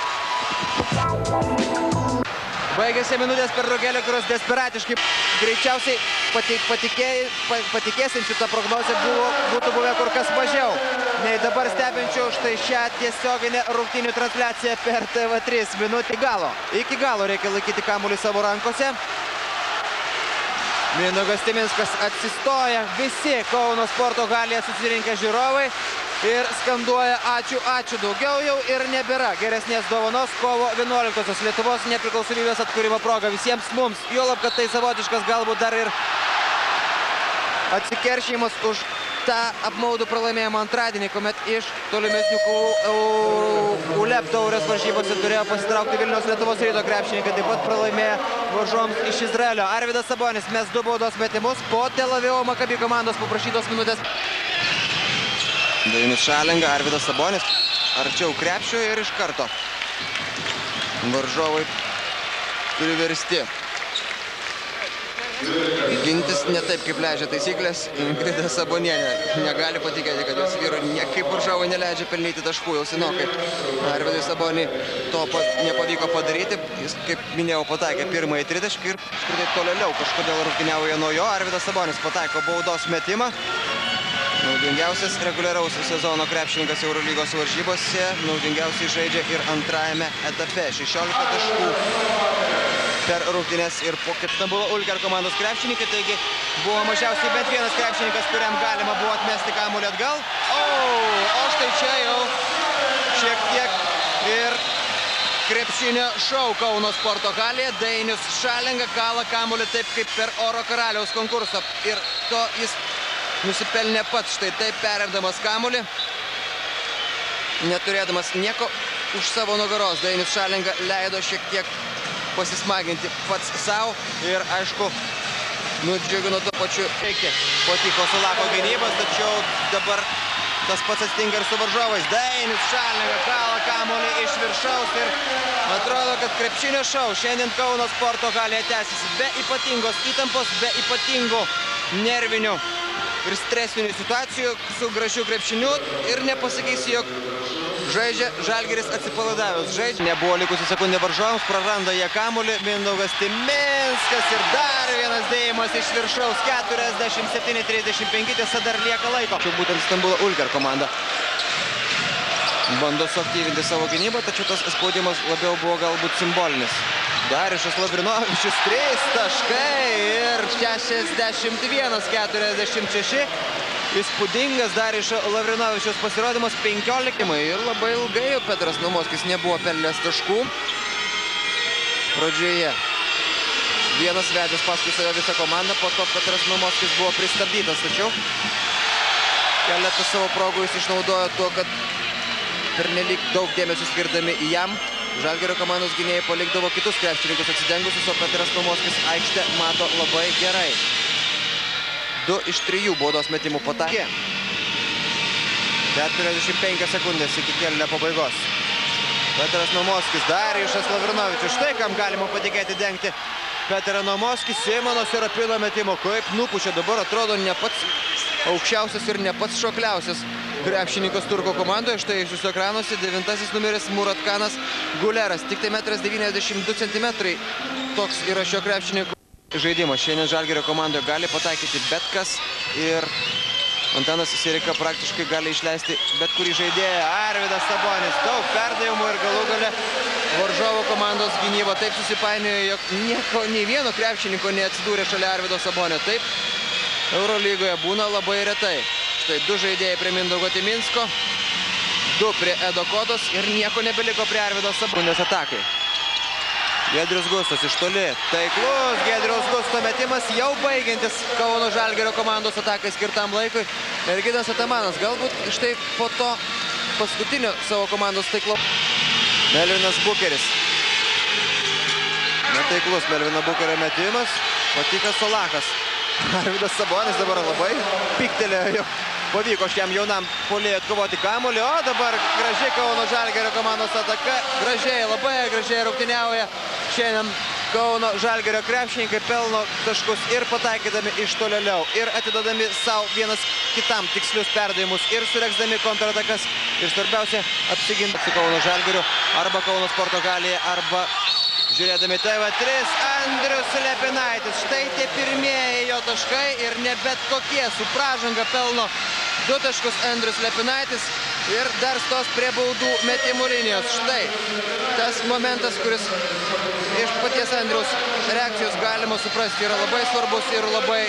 Baigėsi minutės pertraukėlė, kurios desperatiškai greičiausiai patikėsim šitą prognozę būtų buvę kur kas mažiau nei dabar stebinčių štai šią tiesioginę rungtynių transliaciją per TV3. Minutė galo. Iki galo reikia laikyti kamuolį savo rankose. Mindaugas Timinskas atsistoja. Visi Kauno sporto halėje susirinkę žiūrovai ir skanduoja ačiū, ačiū. Daugiau jau ir nebėra geresnės dovanos kovo 11-osios Lietuvos nepriklausomybės atkūrimo proga visiems mums. Juolab, kad tai savotiškas galbūt dar ir atsikeršimas už tą apmaudų pralaimėjimą antradienį, kuomet iš tolimesnių kovų ULEP taurės varžybose turėjo pasitraukti Vilniaus Lietuvos Ryto krepšininkai, taip pat pralaimėjo varžovams iš Izraelio. Arvydas Sabonis mes 2 baudos metimus po Tel Avivo Maccabi komandos paprašytos minutės. Dainius Šalenga, Arvydas Sabonis arčiau krepšio ir iš karto varžovai turi versti gintis ne taip, kaip leidžia taisyklės. Ingrida Sabonienė negali patikėti, kad jos vyro niekaip varžovai neleidžia pelnyti taškų jau senokai. Arvydui Saboniui to nepavyko padaryti. Jis, kaip minėjau, pataikė pirmąjį tritaškį ir kažkur tolėliau kažkodėl rungtyniauja nuo jo. Arvydas Sabonis pataiko baudos metimą. Naudingiausias reguliaraus sezono krepšininkas Eurolygos varžybose. Naudingiausiai žaidžia ir antrajame etape. 16 taškų per rungtynes ir po Stambulo Ulker komandos krepšininkai. Taigi buvo mažiausiai bent vienas krepšininkas, kuriam galima buvo atmesti kamuolį atgal. O štai čia jau šiek tiek ir krepšinio šou Kauno sporto halėje. Dainius Šalenga kala kamuolį taip kaip per Oro karaliaus konkursą. Ir to jis nusipelnė pats, štai taip perimdamas kamuolį, neturėdamas nieko už savo nugaros. Dainius Šalenga leido šiek tiek pasismaginti pats savo ir, aišku, nudžiugino tuo pačiu patiko Sulako gynybos, tačiau dabar tas pats atsitinka ir su varžovais. Dainius Šalenga kala kamuolį iš viršaus ir atrodo, kad krepšinio šou šiandien Kauno sporto halėje tęsiasi be ypatingos įtampos, be ypatingų nervinių ir stresinių situacijų, su gražiu krepšiniu ir nepasakysi, jog žaidžia Žalgiris atsipalaidavęs. Nebuvo likusi sekundė varžovams, praranda jie kamuolį. Mindaugas Timinskas ir dar vienas dėjimas iš viršaus. 47-35, tiesa dar lieka laiko. Čia būtent Stambulo Ulker komanda bando suaktyvinti savo gynybą, tačiau tas spaudimas labiau buvo galbūt simbolinis. Darišas Lavrinovičius 3 taškai ir 61-46. Įspūdingas Darišo Lavrinovičiaus pasirodymas 15. Ir labai ilgai Petras Naumoskis nebuvo pelnęs taškų. Pradžioje vienas vedęs paskui save visą komandą, po to Petras Naumoskis buvo pristabdytas, tačiau keletą savo progų jis išnaudojo tuo, kad pernelyg daug dėmesio skirdami į jam. Žalgirio komandos gynėjai palikdavo kitus krepšininkus atsidengusius, o Petras Naumoskis aikštę mato labai gerai. 2 iš 3 baudos metimų pataikė. 45 sekundės iki kėlinio pabaigos. Petras Naumoskis, Darijušas Lavrinovičius. Štai kam galima patikėti dengti Petrą Naumoskį. Simono Serapino metimo. Kaip nupučia dabar, atrodo ne pats aukščiausias ir ne pats šokliausias krepšininkas Turko komandoje. Štai iš jūsų ekranuose 9 numeris Muratkanas Guleras. Tik tai 1,92 cm. Toks yra šio krepšininko žaidimas. Šiandien Žalgirio komandoje gali pataikyti bet kas ir Antanas Sirika praktiškai gali išleisti bet kurį žaidėją. Arvydas Sabonis, daug perdavimų ir galų gale varžovo komandos gynyba taip susipainiojo, jog nei vieno krepšininko neatsidūrė šalia Arvydo Sabonio. Taip Eurolygoje būna labai retai. Štai 2 žaidėjai prie Mindaugo Timinsko, 2 prie Edo Kodos ir nieko nebeliko prie Arvydo Sabonės atakai. Giedrius Gustas iš toli. Taiklus Giedriaus Gusto metimas, jau baigiantis Kauno Žalgirio komandos atakai skirtam laikui. Ir Gidas Atamanas galbūt štai po to paskutinio savo komandos taiklo. Melvinas Bukeris. Netaiklus Melvino Bukerio metimas. Patikas Solakas. Arvydas Sabonis dabar labai piktelėjo, jog pavyko šiam jaunam puolėjui atkovoti kamuolį, o dabar gražiai Kauno Žalgirio komandos ataka. Gražiai, labai gražiai rungtyniauja šiandien Kauno Žalgirio krepšininkai, pelno taškus ir pataikydami iš tolėliau, ir atidodami savo vienas kitam tikslius perdavimus, ir sureksdami kontratakas, ir svarbiausia apsiginti su Kauno Žalgiriu arba Kauno sporto halėje, arba žiūrėdami TV3, Andrius Liepinaitis. Štai tie pirmieji jo taškai ir ne bet kokie. Su pražanga pelno 2 taškus Andrius Liepinaitis ir dar stos prie baudų metimų linijos. Štai tas momentas, kuris iš paties Andriaus reakcijos galima suprasti, yra labai svarbus ir labai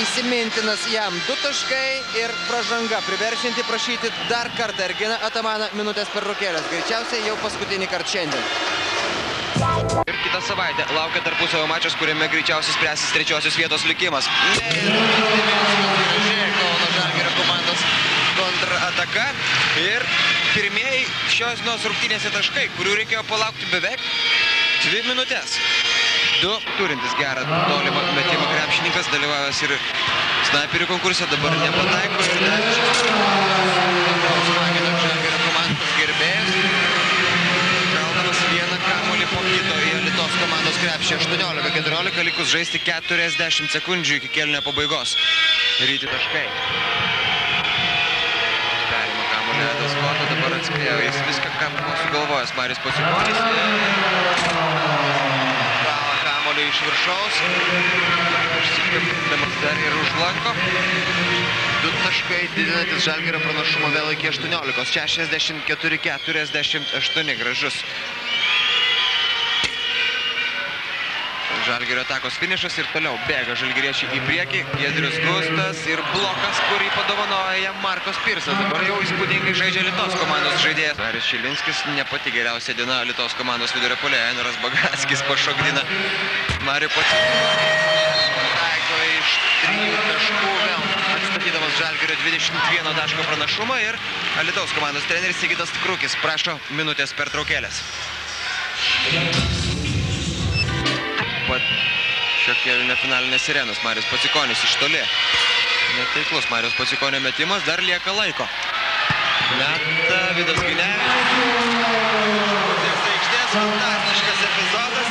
įsimintinas jam. 2 taškai ir pražanga priverčianti prašyti dar kartą Erginą Atamaną minutės pertraukėlės. Greičiausiai jau paskutinį kartą šiandien. Ir kitą savaitę laukia tarpusavio mačas, kuriame greičiausiai spręsis 3-osios vietos likimas. Kauno Žalgirio komandos kontrataka ir pirmieji šios dienos rungtynėse taškai, kurių reikėjo palaukti beveik 2 minutės. 2 turintis gerą tolimą metimą krepšininkas, dalyvavęs ir snaiperių konkurse, dabar nepataiko ir Nevičius. Smagino Žalgirio komandos gerbėjas. Kaldamas vieną kamuolį po kito į Alytaus komandos krepšį. 18-14, likus žaisti 40 sekundžių iki kėlinio pabaigos. Ryti taškai. Perima kamuolį Edas Kota, dabar atspėjo jis viską, ką buvo sugalvojęs Marius Pocikonis. Kamuolį iš viršaus. Užsikvėpidamas dar ir užlanko. 2 taškai didinantis Žalgirio pranašumą vėl iki 18. 64-48 gražus. Žalgirio atakos finišas ir toliau bėga žalgiriečiai į priekį. Giedrius Gustas ir blokas, kurį padovanoja jam Markos Pirsas. Dabar jau įspūdingai žaidžia Alytaus komandos žaidėjas. Darius Šilinskis, ne pati geriausia diena Alytaus komandos vidurio puolėjo. Enoras Bagatskis pašokdina Marių Pocikonis. Taiko iš 3 taškų vėl atstatydamas Žalgirio 21 taško pranašumą ir Alytaus komandos treneris Sigitas Krukis prašo minutės pertraukėlės. Pat šio kėlinio finalinės sirenos Marius Pocikonis iš toli. Netaiklus Marius Pocikonio metimas, dar lieka laiko. Meta Vidas Ginevičius. Aikštės fantastiškas epizodas.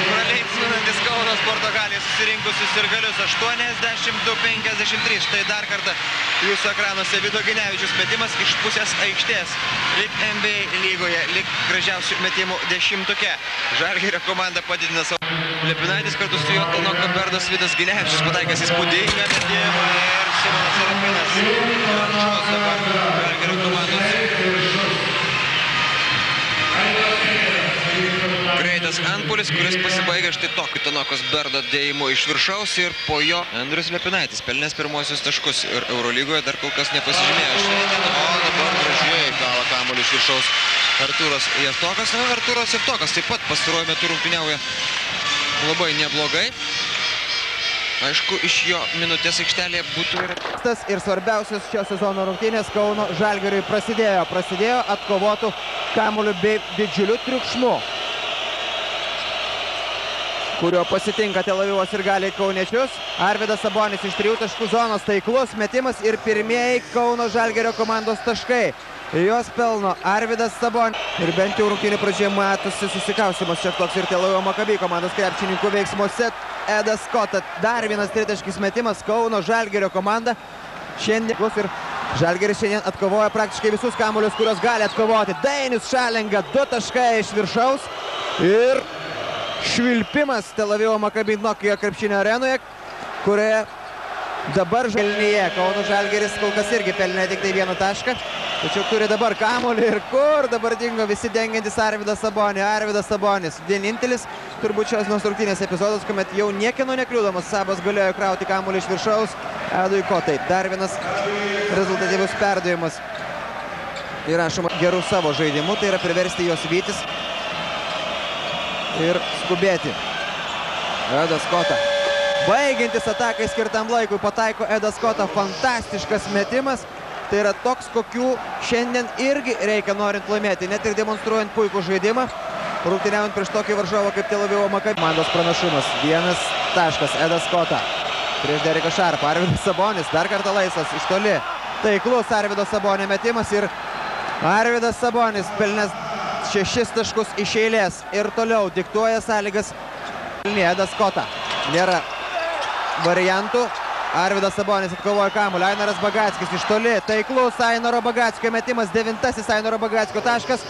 Pralinksminantis Kauno Sporto halėje susirinkusius sirgalius 82-53. Štai dar kartą jūsų ekranuose Vido Ginevičius metimas iš pusės aikštės. Lik NBA lygoje, lik gražiausių metimų 10-tuke. Žalgirio komanda padidina savo. Liepinaitis kartu su jo Tanoka Berdas, Vidas Ginevičius pataikęs įspūdingą metimą ir Simonas Serafinas. Gražus dabar Žalgirio komandos. Greitas antpuolis, kuris pasibaigė štai tokiu Tanokos Berdo dėjimu iš viršaus ir po jo Andrius Liepinaitis pelnęs pirmosius taškus ir Eurolygoje dar kol kas nepasižymėjo šiandien, o dabar gražiai gavo kamuolį iš viršaus Artūras Jevtokas. Artūras Jevtokas taip pat pastaruoju metu rungtyniauja labai neblogai. Aišku, iš jo minutės aikštelėje būtų ir svarbiausias šio sezono rungtynės Kauno Žalgiriui prasidėjo atkovotų kamuolių bei didžiuliu triukšmu, kurio pasitinka Tel Avivos ir gali kauniečius. Arvydas Sabonis iš 3 taškų zonos, taiklus metimas ir pirmieji Kauno Žalgirio komandos taškai. Jos pelno Arvydas Sabonis. Ir bent jau rungtynių pradžioje matosi susikausimas šiek toks ir Tel Avivo Maccabi komandos krepšininkų veiksmuose. Edas Kota, dar vienas 3-taškis metimas. Kauno Žalgirio komanda šiandien ir Žalgiris šiandien atkovoja praktiškai visus kamuolius, kurios gali atkovoti. Dainius Šalenga, 2 taškai iš viršaus ir švilpimas Tel Avivo Maccabi Nokia krepšinio arenoje, kurioje dabar žalnyje. Kauno Žalgiris kol kas irgi pelnė tik tai 1 tašką, tačiau turi dabar kamuolį ir kur dabar dingo visi dengiantis Arvydas Sabonį. Arvydas Sabonis, vienintelis turbūt šios rungtynės epizodas, kuomet jau niekieno nekliūdamas Sabas galėjo krauti kamuolį iš viršaus Edui Kotai. Dar vienas rezultatyvus perdavimas įrašoma gerų savo žaidimų, tai yra priversti jos vytis ir skubėti. Edas Kota. Baigiantis atakai skirtam laikui pataiko Edas Kota. Fantastiškas metimas. Tai yra toks, kokių šiandien irgi reikia norint laimėti, net ir demonstruojant puikų žaidimą. Rungtyniaujant prieš tokį varžovą kaip Tel Avivo Maccabi. Komandos pranašumas. 1 taškas. Edas Kota prieš Dereką Šarpą. Arvydas Sabonis dar kartą laisvas iš toli. Taiklus Arvydo Sabonio metimas ir Arvydas Sabonis pelnęs 6 taškus iš eilės ir toliau diktuoja sąlygas. Edas Kota. Nėra variantų. Arvydas Sabonis atkovoja kamuolį. Ainaras Bagackis iš toli. Taiklus Ainaro Bagackio metimas. 9. Ainaro Bagackio taškas.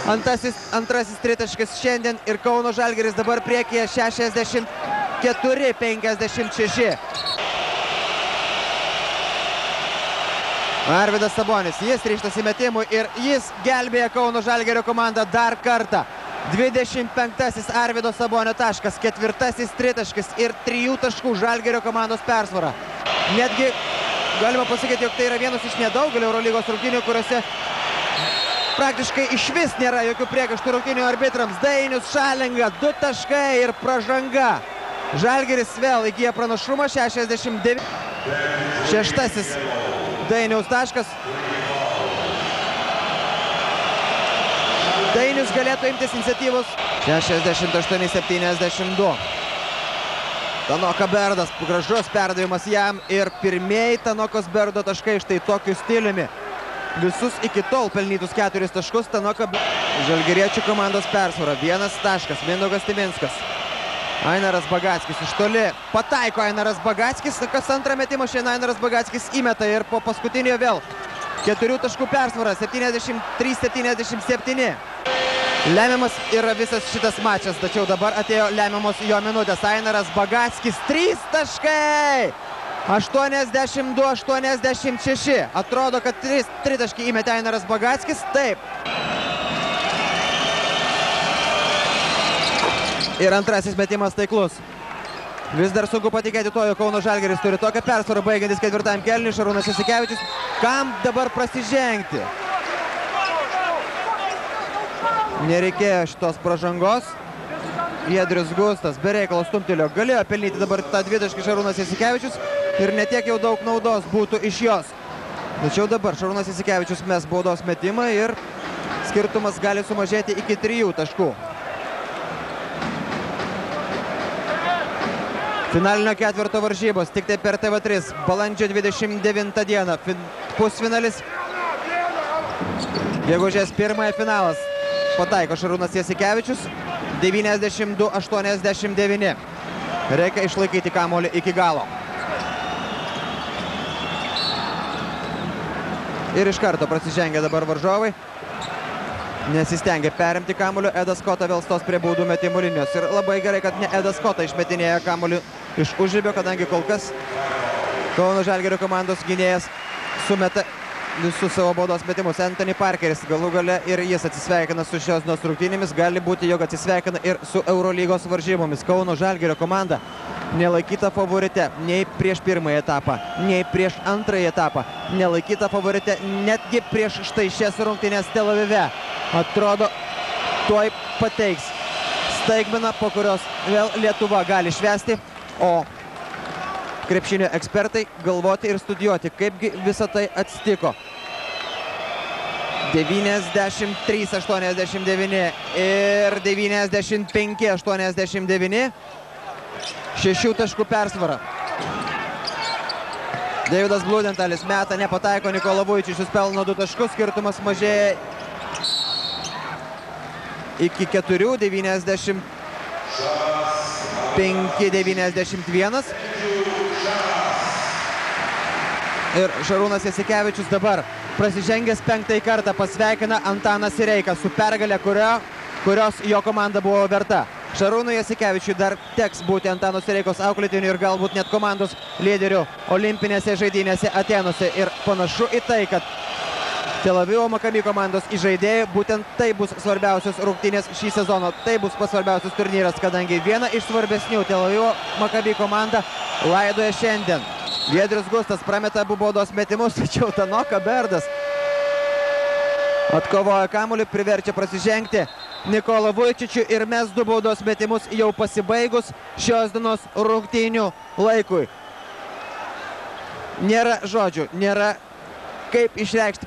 Antrasis tritaškis šiandien ir Kauno Žalgiris dabar priekyje 64-56. Arvydas Sabonis. Jis ryžtasi metimui ir jis gelbėja Kauno Žalgirio komandą dar kartą. 25. Arvydo Sabonio taškas, 4. tritaškis ir 3 taškų Žalgirio komandos persvara. Netgi galima pasakyti, jog tai yra vienas iš nedaugelio Eurolygos rungtynių, kuriuose praktiškai išvis nėra jokių priekaištų rungtynių arbitrams. Dainius Šalinga, 2 taškai ir pražanga. Žalgiris vėl įgyja pranašumą, 69. 6. Dainiaus taškas. Dainius galėtų imtis iniciatyvos. 68-72. Tanoka Berdas, gražus perdavimas jam ir pirmieji Tanokos Berdo taškai štai tokiu stiliumi. Visus iki tol pelnytus 4 taškus Tanoka Žalgiriečių komandos persvara. 1 taškas, Mindaugas Timinskas. Ainaras Bagackis iš toli. Pataiko Ainaras Bagackis, kas antrą metimą šiandien Ainaras Bagackis įmeta ir po paskutinio vėl 4 taškų persvara, 73-77. Lemiamas yra visas šitas mačas, tačiau dabar atėjo lemiamos jo minutės. Ainaras Bagackis, 3 taškai! 82-86. Atrodo, kad 3 taškai įmetė Ainaras Bagackis. Taip. Ir antrasis metimas taiklus. Vis dar sunku patikėti to, jog Kauno Žalgiris turi tokią persvarą baigiantis 4. kėliniui. Šarūnas Jasikevičius. Kam dabar prasižengti? Nereikėjo šitos pražangos. Giedrius Gustas be reikalo stumtelio. Galėjo pelnyti dabar tą 2 taškį Šarūnas Jasikevičius ir netiek jau daug naudos būtų iš jos. Tačiau dabar Šarūnas Jasikevičius mes baudos metimą ir skirtumas gali sumažėti iki 3 taškų. Finalinio ketvirto varžybos tik tai per TV3 balandžio 29 dieną. Pusfinalis. Gegužės 1 finalas. Pataiko Šarūnas Jasikevičius. 92-89. Reikia išlaikyti kamuolį iki galo. Ir iš karto prasižengia dabar varžovai. Nesistengia perimti kamuolio. Edas Kota vėl stos prie baudų metimų linijos. Ir labai gerai, kad ne Edas Kota išmetinėja kamuolį iš užribio, kadangi kol kas Kauno Žalgirio komandos gynėjas sumeta visus savo baudos metimus. Anthony Parkeris galų gale ir jis atsisveikina su šios dienos rungtynėmis. Gali būti, jog atsisveikina ir su Eurolygos varžybomis. Kauno Žalgirio komanda nelaikyta favorite nei prieš pirmąjį etapą, nei prieš antrąjį etapą. Nelaikyta favorite netgi prieš štai šias rungtynės Tel Avive. Atrodo, tuoj pateiks staigmeną, po kurios vėl Lietuva gali švęsti, o krepšinio ekspertai galvoti ir studijuoti, kaipgi visą tai atsitiko. 93-89 ir 95-89. 6 taškų persvara. Deividas Bludentalis meta, nepataiko. Nikola Vujčičius pelno 2 taškus. Skirtumas mažėja iki 4. 95-91. Ir Šarūnas Jasikevičius dabar prasižengęs 5 kartą pasveikina Antaną Sireiką su pergalė, kurios jo komanda buvo verta. Šarūnui Jasikevičiui dar teks būti Antano Sireikos auklėtiniu ir galbūt net komandos lyderiu olimpinėse žaidynėse Atėnuose. Ir panašu į tai, kad Tel Avivo Maccabi komandos įžaidėjai būtent tai bus svarbiausios rungtynės šį sezoną. Tai bus pats svarbiausias turnyras, kadangi viena iš svarbesnių Tel Avivo Maccabi komanda laidoja šiandien. Giedrius Gustas prameta abu baudos metimus, tačiau Tanoka Berdas atkovoja kamuolį, priverčia prasižengti Nikolą Vujčičių ir mes 2 baudos metimus jau pasibaigus šios dienos rungtynių laikui. Nėra žodžių, nėra kaip išreikšti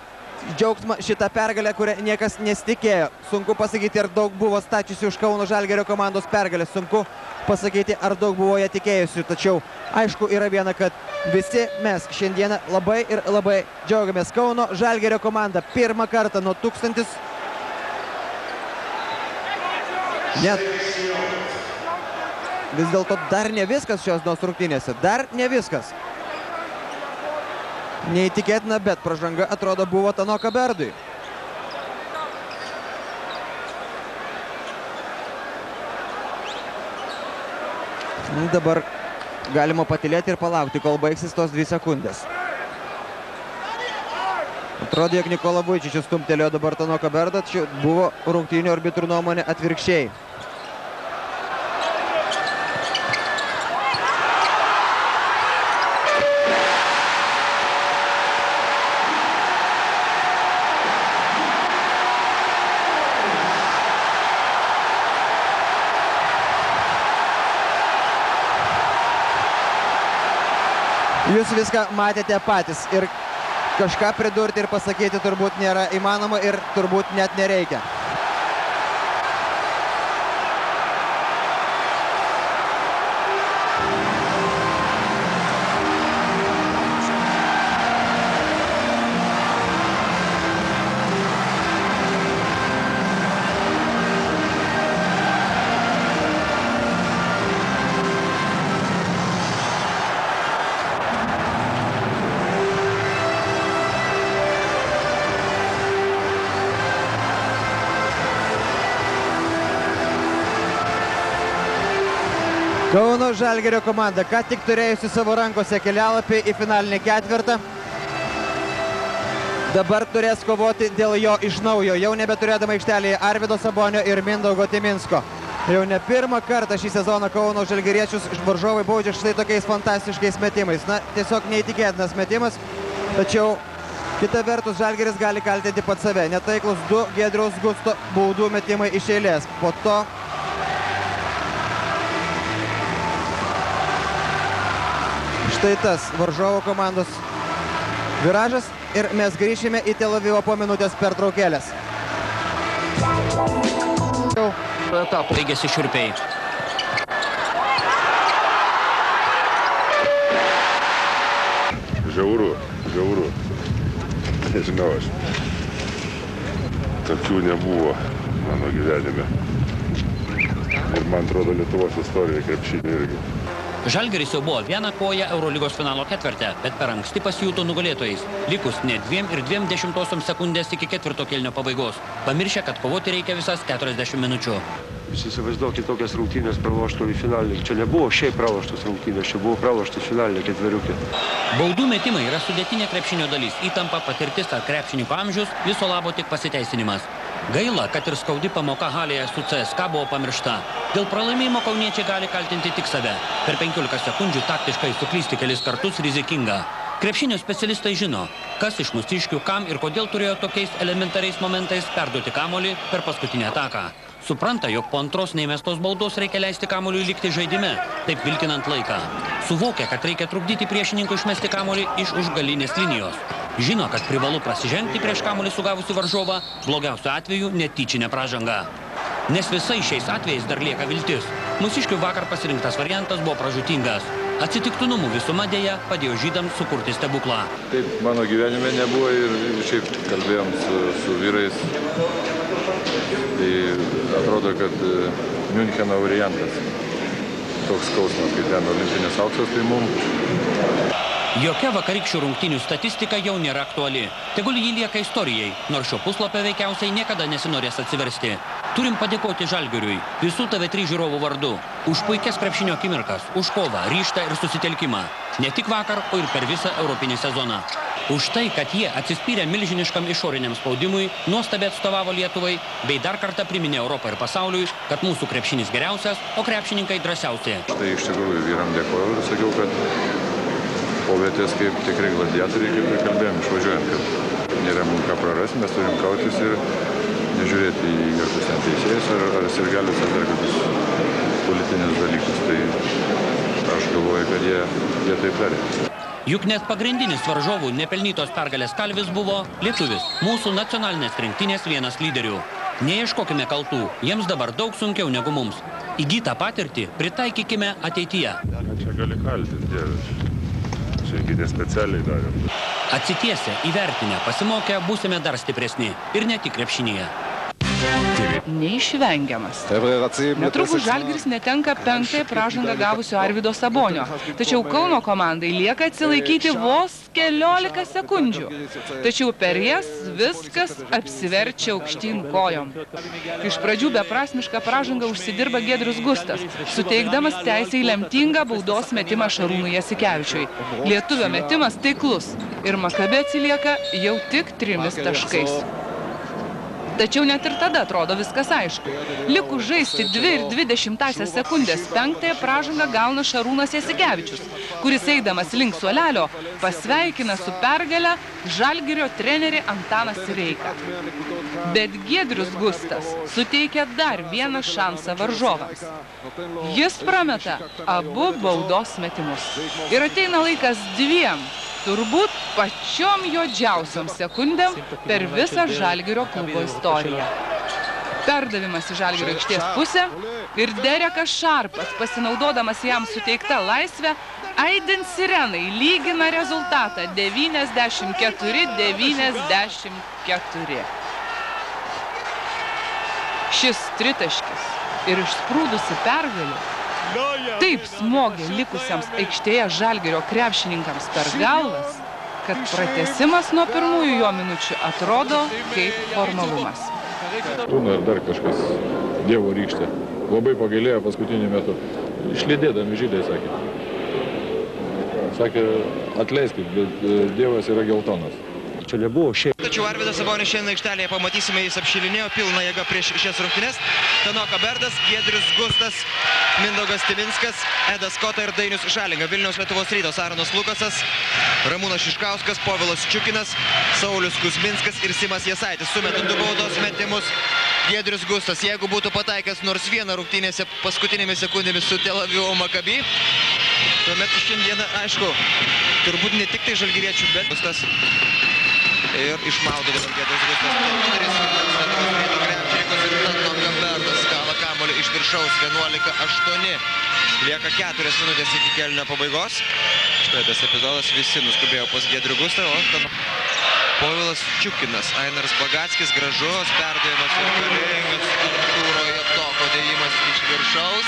džiaugsmą šitą pergalę, kurią niekas nesitikėjo. Sunku pasakyti, ar daug buvo stačiusi už Kauno Žalgirio komandos pergalę. Sunku pasakyti, ar daug buvo ją tikėjusi. Tačiau aišku yra viena, kad visi mes šiandieną labai ir labai džiaugiamės. Kauno Žalgirio komanda pirmą kartą nuo 1000... Net vis dėlto dar ne viskas šios dienos rungtynėse. Dar ne viskas. Neįtikėtina, bet pražanga atrodo buvo Tanoka Berdui. Dabar galima patylėti ir palaukti, kol baigsis tos 2 sekundės. Atrodo, jog Nikola Vujčičius stumtelėjo dabar Tanoka Berdą, tačiau buvo rungtynių arbitrų nuomonė atvirkščiai. Jūs viską matėte patys ir kažką pridurti ir pasakyti turbūt nėra įmanoma ir turbūt net nereikia. Kauno Žalgirio komanda, ką tik turėjusi savo rankose kelialapį į finalinį ketvirtą, dabar turės kovoti dėl jo iš naujo, jau nebeturėdama aikštelėje Arvydo Sabonio ir Mindaugo Timinsko. Jau ne pirmą kartą šį sezoną Kauno Žalgiriečius varžovai baudžia štai tokiais fantastiškais metimais. Na, tiesiog neįtikėtinas metimas, tačiau kita vertus Žalgiris gali kaltinti pats save. Netaiklus 2 Giedriaus Gusto baudų metimai iš eilės. Po to štai tas varžovo komandos viražas ir mes grįšime į Tel Avivą po minutės pertraukėlės. Etapų baigėsi šiurpiai. Žiauru. Nežinau aš. Tokių nebuvo mano gyvenime. Ir man atrodo Lietuvos istorija krepšinė irgi. Žalgiris jau buvo 1 koja Eurolygos finalo ketverte, bet per anksti pasijuto nugalėtojais, likus ne 2,2 sekundės iki ketvirto kėlinio pabaigos. Pamiršę, kad kovoti reikia visas 40 minučių. Jūs įsivaizduokite tokias rungtynės praloštų į finalinį. Čia nebuvo šiaip praloštos rungtynės, čia buvo praloštos finalinė ketveriukė. Baudų metimai yra sudėtinė krepšinio dalis. Įtampa, patirtis ar krepšininko amžius, viso labo tik pasiteisinimas. Gaila, kad ir skaudi pamoka halėje su CSKA buvo pamiršta. Dėl pralaimėjimo kauniečiai gali kaltinti tik save. Per 15 sekundžių taktiškai suklysti kelis kartus rizikinga. Krepšinio specialistai žino, kas iš mūsiškių kam ir kodėl turėjo tokiais elementariais momentais perduoti kamuolį per paskutinę ataką. Supranta, jog po antros neįmestos baudos reikia leisti kamuoliui likti žaidime, taip vilkinant laiką. Suvokia, kad reikia trukdyti priešininkų išmesti kamuolį iš už galinės linijos. Žino, kad privalu prasižengti prieš kamuolį sugavusi varžovą, blogiausiu atveju netyčinė pražanga. Nes visais šiais atvejais dar lieka viltis. Mūsiškių vakar pasirinktas variantas buvo pražūtingas. Atsitiktinumų visuma dėja padėjo žydams sukurti stebuklą. Taip, mano gyvenime nebuvo ir šiaip kalbėjom su vyrais. Tai atrodo, kad Miuncheno variantas. Toks skausmas, kai ten olimpinis auksas, tai mums. Jokia vakarykščių rungtynių statistika jau nėra aktuali. Tegul jį lieka istorijai, nors šio puslapio veikiausiai niekada nesinorės atsiversti. Turim padėkoti Žalgiriui, visų TV3 žiūrovų vardu, už puikias krepšinio akimirkas, už kovą, ryžtą ir susitelkimą. Ne tik vakar, o ir per visą europinį sezoną. Už tai, kad jie atsispyrė milžiniškam išoriniam spaudimui, nuostabiai atstovavo Lietuvai, bei dar kartą priminė Europą ir pasauliui, kad mūsų krepšinis geriausias, o krepšininkai drąsiausi. Štai iš tikrųjų vyram dėkoju ir sakiau, kad povietės kaip tikrai gladiatoriai, kaip ir kalbėjom, išvažiuojant, kad nėra mums ką prarasti, mes turim kautis ir nežiūrėti į jokius teisėjus ar sirgalius ar dar kokius politinius dalykus. Tai aš galvoju, kad jie taip darė. Juk net pagrindinis varžovų nepelnytos pergalės kalvis buvo lietuvis, mūsų nacionalinės rinktinės vienas lyderių. Neieškokime kaltų, jiems dabar daug sunkiau negu mums. Įgytą patirtį pritaikykime ateityje. Čia gali kaltinti, Dievas. Čia įgydė specialiai darėm. Atsitiesę, įvertinę, pasimokę, būsime dar stipresni. Ir ne tik krepšinyje. neišvengiamas. Netrukus Žalgiris netenka 5-ąją pražangą gavusio Arvydo Sabonio, tačiau Kauno komandai lieka atsilaikyti vos keliolika sekundžių. Tačiau per jas viskas apsiverčia aukštyn kojom. Iš pradžių beprasmišką pražangą užsidirba Giedrius Gustas, suteikdamas teisę į lemtingą baudos metimą Šarūnui Jasikevičiui. Lietuvio metimas taiklus ir Makabi atsilieka jau tik 3 taškais. Tačiau net ir tada atrodo viskas aišku. Likus žaisti 2,20 sekundės 5-ąją pražangą gauna Šarūnas Jasikevičius, kuris eidamas link suolelio pasveikina su pergale Žalgirio trenerį Antaną Sireiką. Bet Giedrius Gustas suteikia dar vieną šansą varžovams. Jis prameta abu baudos metimus. Ir ateina laikas 2, turbūt pačiom juodžiausiom sekundėm per visą Žalgirio klubo istoriją. Perdavimas į Žalgirio aikštės pusę ir Derekas Šarpas, pasinaudodamas jam suteikta laisvę, aidint sirenai lygina rezultatą 94-94. Šis tritaškis ir išsprūdusi pergalė taip smogė likusiems aikštėje Žalgirio krepšininkams per galvas, kad pratęsimas nuo pirmųjų jo minučių atrodo kaip formalumas. Tūna ir dar kažkas Dievo rykštė. Labai pagailėjo paskutinį metu. Išlydėdami žydai sakė. Sakė, atleiskit, bet Dievas yra geltonas. Čia nebuvo šiaip. Tačiau Arvydas Sabonis šiandien aikštelėje pamatysime, jis apšilinėjo pilną jėgą prieš šias rungtynes. Tanoka Berdas, Giedrius Gustas, Mindaugas Timinskas, Edas Kota ir Dainius Šalinga. Vilniaus Lietuvos Rytas Aronas Lukasas, Ramūnas Šiškauskas, Povilas Čiukinas, Saulius Kuzminskas ir Simas Jasaitis. Sumeta 2 baudos metimus. Giedrius Gustas, jeigu būtų pataikęs nors vieną rungtynėse paskutinėmis sekundėmis su Tel Avivo Makabi, tuomet šiandieną, aišku, turbūt ne tik tai žalgiriečių, bet Gustas ir išmaudo dabar Giedrius Gustas. 4 Lietuvos Ryto krepšininkas ir Tanoka Berdas kala kamuolį iš viršaus 11-8. Lieka 4 minutės iki kėlinio pabaigos. Štai tas epizodas, visi nuskubėjo pas Giedrių Gustą, o Povilas Čiukinas, Ainaras Bagackis, gražus perdavimas ir galingas struktūroje toko dėjimas iš viršaus.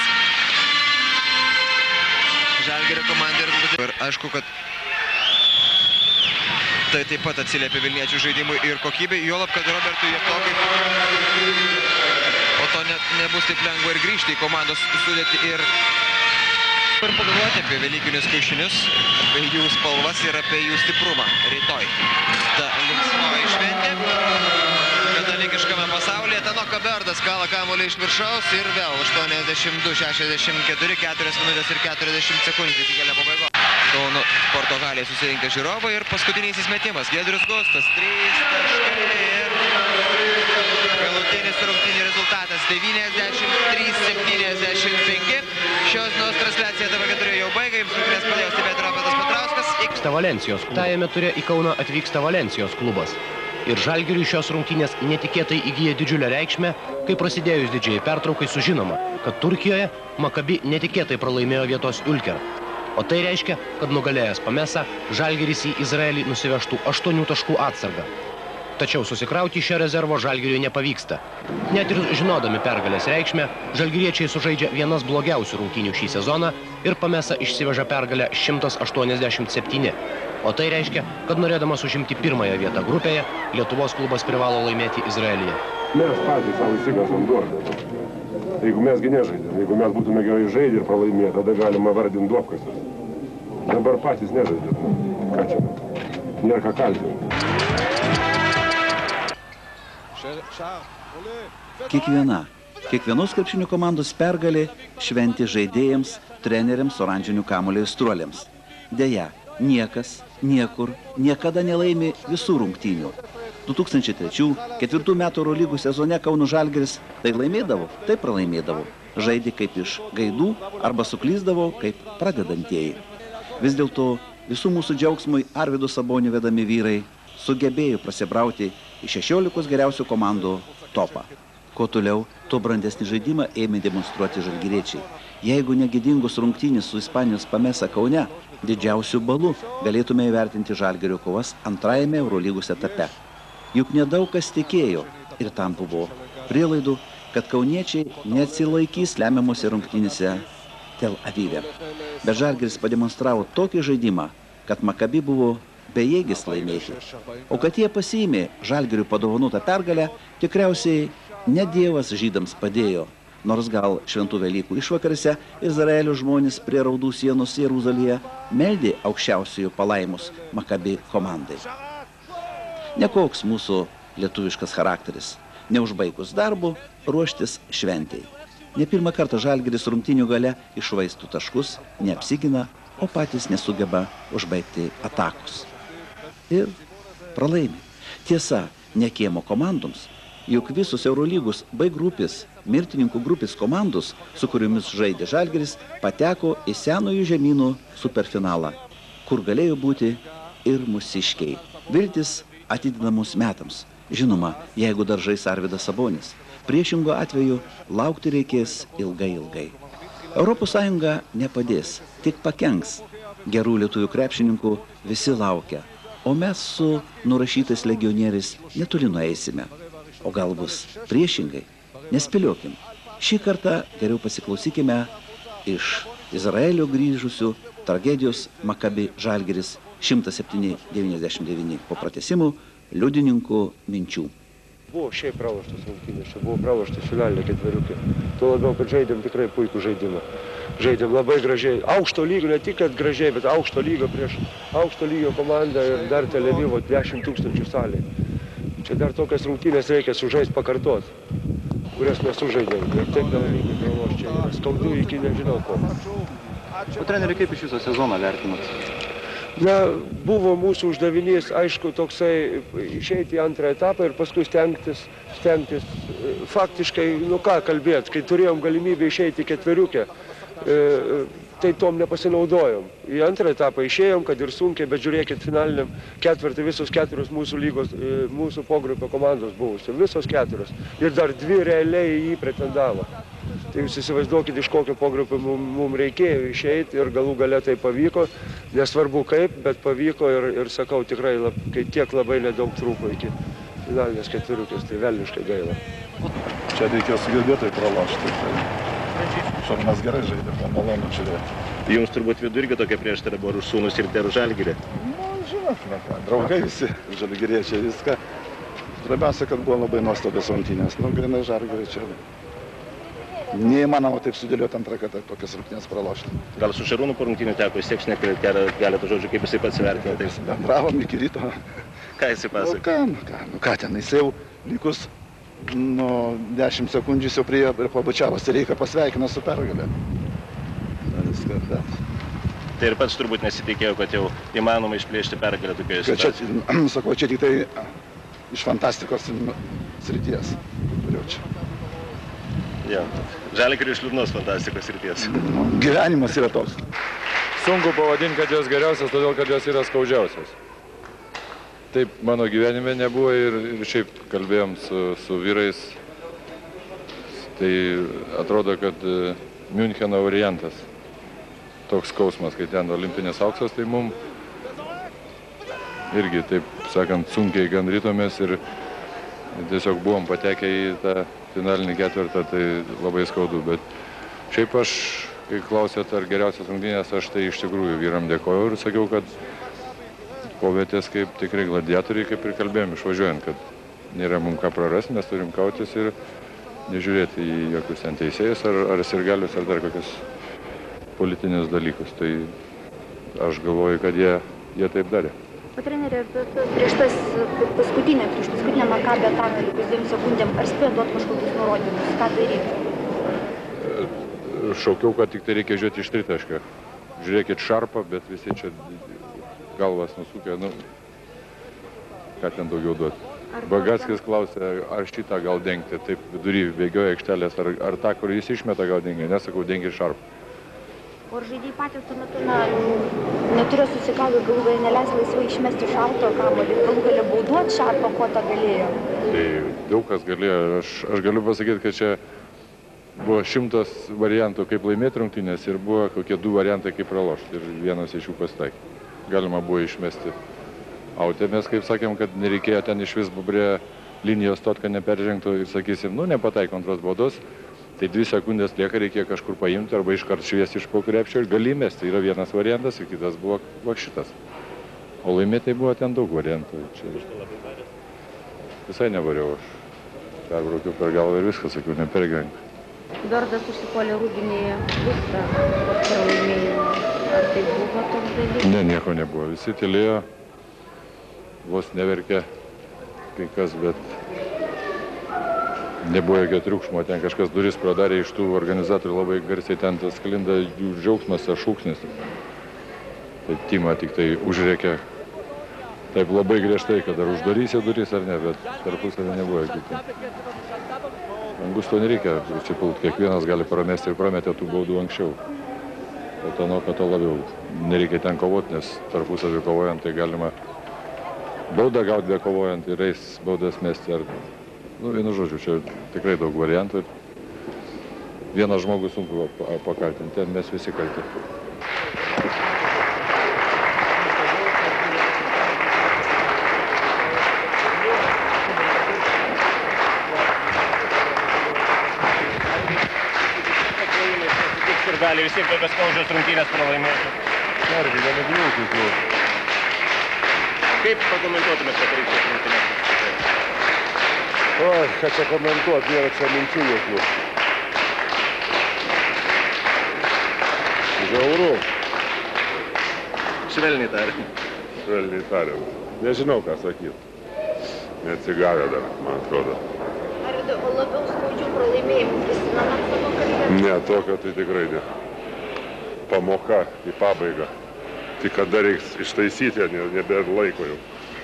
Žalgirio komandai ir aišku, kad tai taip pat atsiliepia Vilniečių žaidimui ir kokybei, juolab, kad Robertui Javtokui po to nebus taip lengva ir grįžti į komandos sudėtį ir pagalvoti apie velykinius kiaušinius, apie jų spalvas ir apie jų stiprumą rytoj. Ta linksmoji šventė katalikiškame pasaulyje. Tanoka Berdas kala kamuolį iš viršaus ir vėl 82-64, 4 minutės ir 40 sekundės iki kėlinio pabaigos. Kauno sporto halėje susirinkę žiūrovai ir paskutinysis metimas. Giedrius Gustas, 3 taškai ir galutinis rungtynių rezultatas 93-75. Šios dienos transliacija TV4 jau baigia, jums rungtynes pradėjo stebėti Robertas Petrauskas. Valencijos klubas. Tajame ture į Kauną atvyksta Valencijos klubas. Ir Žalgiriui šios rungtynės netikėtai įgyja didžiulę reikšmę, kai prasidėjus didžiai pertraukai sužinoma, kad Turkijoje Makabi netikėtai pralaimėjo vietos Ülker. O tai reiškia, kad nugalėjęs Pamesą, Žalgiris į Izraelį nusivežtų 8 taškų atsargą. Tačiau susikrauti šio rezervo Žalgiriui nepavyksta. Net ir žinodami pergalės reikšmę, žalgiriečiai sužaidžia vienas blogiausių rungtynių šį sezoną ir Pamesa išsiveža pergalę 187. O tai reiškia, kad norėdamas užimti pirmąją vietą grupėje, Lietuvos klubas privalo laimėti Izraelyje. Mes patys savo įsigasam duodą. Jeigu mesgi nežaidėm, jeigu mes būtume gerai žaidę ir pralaimėję, tada galima vardinti duobkasius. Dabar patys nežaidėm. Ką čia? Nėra ką kaltinti. Kiekvienos krepšinio komandos pergalė šventė žaidėjams, treneriams, oranžinių kamuolio aistruoliams. Deja, niekas, niekur, niekada nelaimi visų rungtynių. 2003-2004 metų Eurolygų sezone Kauno Žalgiris tai laimėdavo, tai pralaimėdavo. Žaidė kaip iš gaidų arba suklysdavo kaip pradedantieji. Vis dėlto visų mūsų džiaugsmui Arvydo Sabonio vedami vyrai sugebėjo prasibrauti į 16 geriausių komandų topą. Kuo toliau, tuo brandesnį žaidimą ėmė demonstruoti žalgiriečiai. Jeigu negėdingos rungtynės su Ispanijos Pamesa Kaune, didžiausių balų galėtume įvertinti Žalgirio kovas antrajame Eurolygos etape. Juk nedaug kas tikėjo ir tam buvo prielaidų, kad kauniečiai neatsilaikys lemiamose rungtynėse Tel Avive. Bet Žalgiris pademonstravo tokį žaidimą, kad Maccabi buvo bejėgis laimėti. O kad jie pasiėmė Žalgiriui padovanotą pergalę, tikriausiai ne Dievas žydams padėjo, nors gal Šventų Velykų išvakarėse Izraelio žmonės prie Raudų sienos Jeruzalėje meldė aukščiausiųjų palaimus Maccabi komandai. Nekoks mūsų lietuviškas charakteris. Neužbaigus darbu, ruoštis šventei. Ne pirmą kartą Žalgiris rungtynių gale iššvaistų taškus, neapsigina, o patys nesugeba užbaigti atakos. Ir pralaimi. Tiesa, ne kiemo komandoms, juk visus Eurolygos B grupės, mirtininkų grupės komandos, su kuriomis žaidė Žalgiris, pateko į senųjų žemynų superfinalą, kur galėjo būti ir mūsiškiai. Viltis atidinamus metams. Žinoma, jeigu dar žais Arvydas Sabonis. Priešingo atveju laukti reikės ilgai. Europos Sąjunga nepadės, tik pakenks. Gerų lietuvių krepšininkų visi laukia, o mes su nurašytais legionieriais netoli nueisime. O gal bus priešingai? Nespėliokim. Šį kartą geriau pasiklausykime iš Izraelio grįžusių tragedijos Maccabi Žalgiris 107-99 po pratęsimų liudininkų minčių. Buvo šiaip praloštas rungtynės, čia buvo praloštas finalinė ketveriukė. Tuo labiau, kad žaidėm tikrai puikų žaidimą. Žaidėm labai gražiai. Aukšto lygio, ne tik kad gražiai, bet aukšto lygio prieš aukšto lygio komandą ir dar Tel Avivo 10 000 salėj. Čia dar tokias rungtynės reikia sužaisti pakartot, kurias mes sužaidėm. Ir taip gal reikia pralošti. Čia yra skaudu iki nežinau ko. O treneri, kaip iš viso sezoną vertinat? Na, buvo mūsų uždavinys, aišku, toksai išeiti į antrą etapą ir paskui stengtis faktiškai, nu ką kalbėt, kai turėjom galimybę išeiti į ketveriukę, tai tom nepasinaudojom. Į antrą etapą išėjom, kad ir sunkiai, bet žiūrėkit, finaliniam ketvirtį visos keturios mūsų lygos, mūsų pogrupio komandos buvusios, visos keturios. Ir dar dvi realiai į jį pretendavo. Tai jūs įsivaizduokit, iš kokio pogrupio mums reikėjo išeiti ir galų gale tai pavyko. Nesvarbu kaip, bet pavyko ir sakau, tikrai tiek labai nedaug trūko iki finalinės ketveriukės, tai velniškai gaila. Čia reikėjo sugebėtai pralošti. Šarnas gerai žaidė, malonu žiūrėti. Jums turbūt vidų irgi tokia prieštara buvo už sūnus ir už Žalgirį. Žinot, draugai visi, žalgiriečiai viską. Svarbiausia, kad buvo labai nuostabios rungtynės. Grinai Žalgirį čia. Neįmanoma taip sudėlioti antrą kartą tokias rungtynės pralošti. Gal su Šarūnu po rungtynių teko vis tiek šnekėti keletą žodžių, kaip jisai pats vertina tai? Bendravom iki ryto. Ką jisai pasakė? Ką ten, jis jau likus 10 sekundžių jau prie ir pabučiavosi reikia pasveikina su pergalė. Tai ir pats turbūt nesitikėjo, kad jau įmanoma išplėšti pergalę tokioje situacijoje. Sakau, čia tik tai iš fantastikos srities. Žalgirio iš liūdnos fantastikos srities. Gyvenimas yra toks. Sunku pavadinti, kad jos geriausios, todėl kad jos yra skaudžiausios. Taip mano gyvenime nebuvo ir šiaip kalbėjom su vyrais. Tai atrodo, kad Miuncheno variantas. Toks skausmas, kai ten olimpinis auksas, tai mum irgi, taip sakant, sunkiai gan rytomės ir tiesiog buvom patekę į tą finalinį ketvirtą, tai labai skaudu. Bet šiaip aš, kai klausėt, ar geriausias rungtynės, aš tai iš tikrųjų vyram dėkojau ir sakiau, kad kovėtės kaip tikrai gladiatoriai, kaip ir kalbėjom, išvažiuojant, kad nėra mums ką prarasti, mes turim kautis ir nežiūrėti į jokius ten teisėjus, ar sirgalius, ar dar kokius politinius dalykus. Tai aš galvoju, kad jie taip darė. O treneri, prieš paskutinę Maccabi ataką likus 2 sekundėm, ar spėjo duoti kažkokius nurodymus, ką daryti? Šaukiau, kad tik tai reikia žiūrėti iš tritaškio. Žiūrėkit šarpą, bet visi čia galvas nusukė, ką ten daugiau duoti. Bagackis klausė, ar šitą gal dengti, taip vidury bėgioja aikštelės, ar tą, kur jis išmeta, gal dengia, nesakau, dengia šarpą. O žaidėjai patys tuo metu neturėjo susikalbėti, galų galę neleis laisvai išmesti šarto kamuolį, galų galę bauduoti šarpą, ko tą galėjo? Tai daug kas galėjo. Aš galiu pasakyti, kad čia buvo 100 variantų, kaip laimėti rungtynės ir buvo kokie 2 variantai, kaip pralošti. Ir vienas iš jų pasitaikė. Galima buvo išmesti autę. Mes kaip sakėm, kad nereikėjo ten iš vis prie linijos tot, kad neperžengtų ir sakysim, nu, nepataiko antros baudos, tai 2 sekundės lieka, reikia kažkur paimti arba iškart šviesti iš po krepšio ir gali mesti. Tai yra vienas variantas ir kitas buvo šitas. O laimėti buvo ten daug variantų. Visai nevariau aš. Perbraukiau per galvą ir viską, sakiau, nepergyvenk. Dordas užsipuolė Rūbinį visą pralaimėjimą. Ar tai buvo toks dalykas? Ne, nieko nebuvo. Visi tylėjo, vos neverkė kai kas, bet nebuvo jokio triukšmo. Ten kažkas duris pradarė iš tų organizatorių, labai garsiai ten tas sklinda jų džiaugsmas ar šūksnis. Tai Tima tik tai užrėkė taip labai griežtai, kad ar uždarysi duris ar ne, bet tarpusavį nebuvo jokių. Angus to nereikia užsipult, kiekvienas gali pramesti ir prametė tų baudų anksčiau. O to nuo, kad to labiau nereikia ten kovoti, nes tarpusavį kovojant tai galima baudą gauti be kovojant ir eis baudas mesti. Ar, nu, vienu žodžiu, čia tikrai daug variantų. Vieną žmogų sunku pakaltinti, ten mes visi kalti. Gali vis tiek tokios skaudžios rungtynės pralaimėti. Argi, gali bliūkų. Kaip pakomentuotumėt vakarykštės rungtynės? Oi, ką čia komentuot, nėra čia minčių jokių. Žiauru. Švelniai tariant. Švelniai tariant. Nežinau, ką sakyt. Neatsigavę dar, man atrodo. O labiau skaudžių pralaimėjimų prisimenat savo karjerą? Ne, tokio tai tikrai ne. Pamoka į pabaigą. Tik kada reiks ištaisyti, nebėr laiko jau.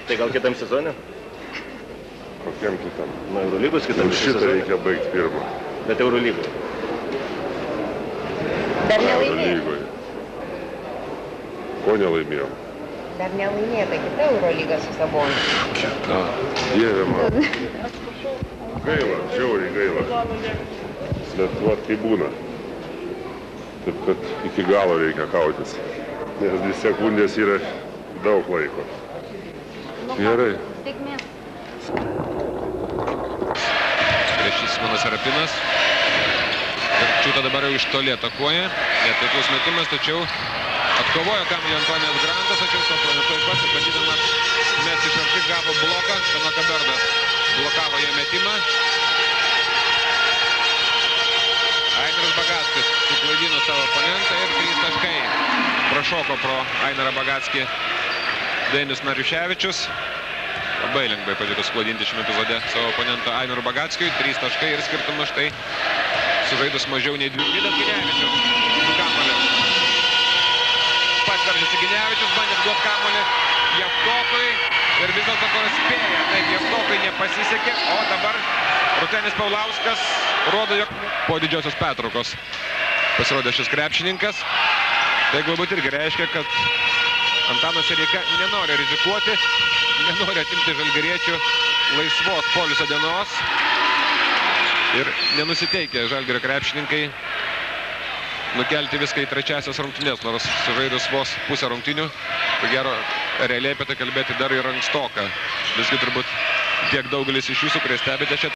Tai gal kitam sezone? Kokiam kitam? Na, Eurolygos kitam sezone. Šitą reikia baigti pirmą. Bet Eurolygoje? Dar nelaimėjo. Eurolygoje. Ko nelaimėjom? Dar nelaimėta kita Eurolyga su Saboniu. Kita. Dieve man. Gaila, žiauriai gaila. Bet vat kaip būna. Taip, kad iki galo reikia kautis. Nes 2 sekundės yra daug laiko. Gerai. Prieš Simonas Serapinas. Čiūta dabar jau iš toli atakuoja. Netaiklus metimas, tačiau atkovojo kamuolį Antonijos Grantas, tačiau Soponė taip pat, bandydamas mesti iš arti, gavo bloką. Tanaka Berdas blokavo jo metimą. Ainaras Bagackis suklaidino savo oponentą ir 3 taškai. Prašoko pro Ainarą Bagackį Dainius Nariuševičius. Labai lengvai pavyko suklaidinti šiame epizode savo oponentą Ainarą Bagackiui. 3 taškai ir skirtumas štai sužaidus mažiau nei 2. Vidas Ginevičius su kamuoliu. Pats veržėsi Ginevičius, bandė duoti kamuolį Javtokui ir vis dėlto to spėja. Taigi Javtokui nepasisekė, o dabar Rūtenis Paulauskas rodo, jog po didžiosios pertraukos pasirodė šis krepšininkas. Tai galbūt irgi reiškia, kad Antanas Sereika nenori rizikuoti, nenori atimti žalgiriečių laisvos poilsio dienos. Ir nenusiteikė žalgirio krepšininkai nukelti viską į trečiasias rungtynės, nors sužaidus vos pusę rungtynių, ko gero, realiai apie tai kalbėti dar ir ankstoka. Visgi turbūt tiek daugelis iš jūsų, kurie stebite šią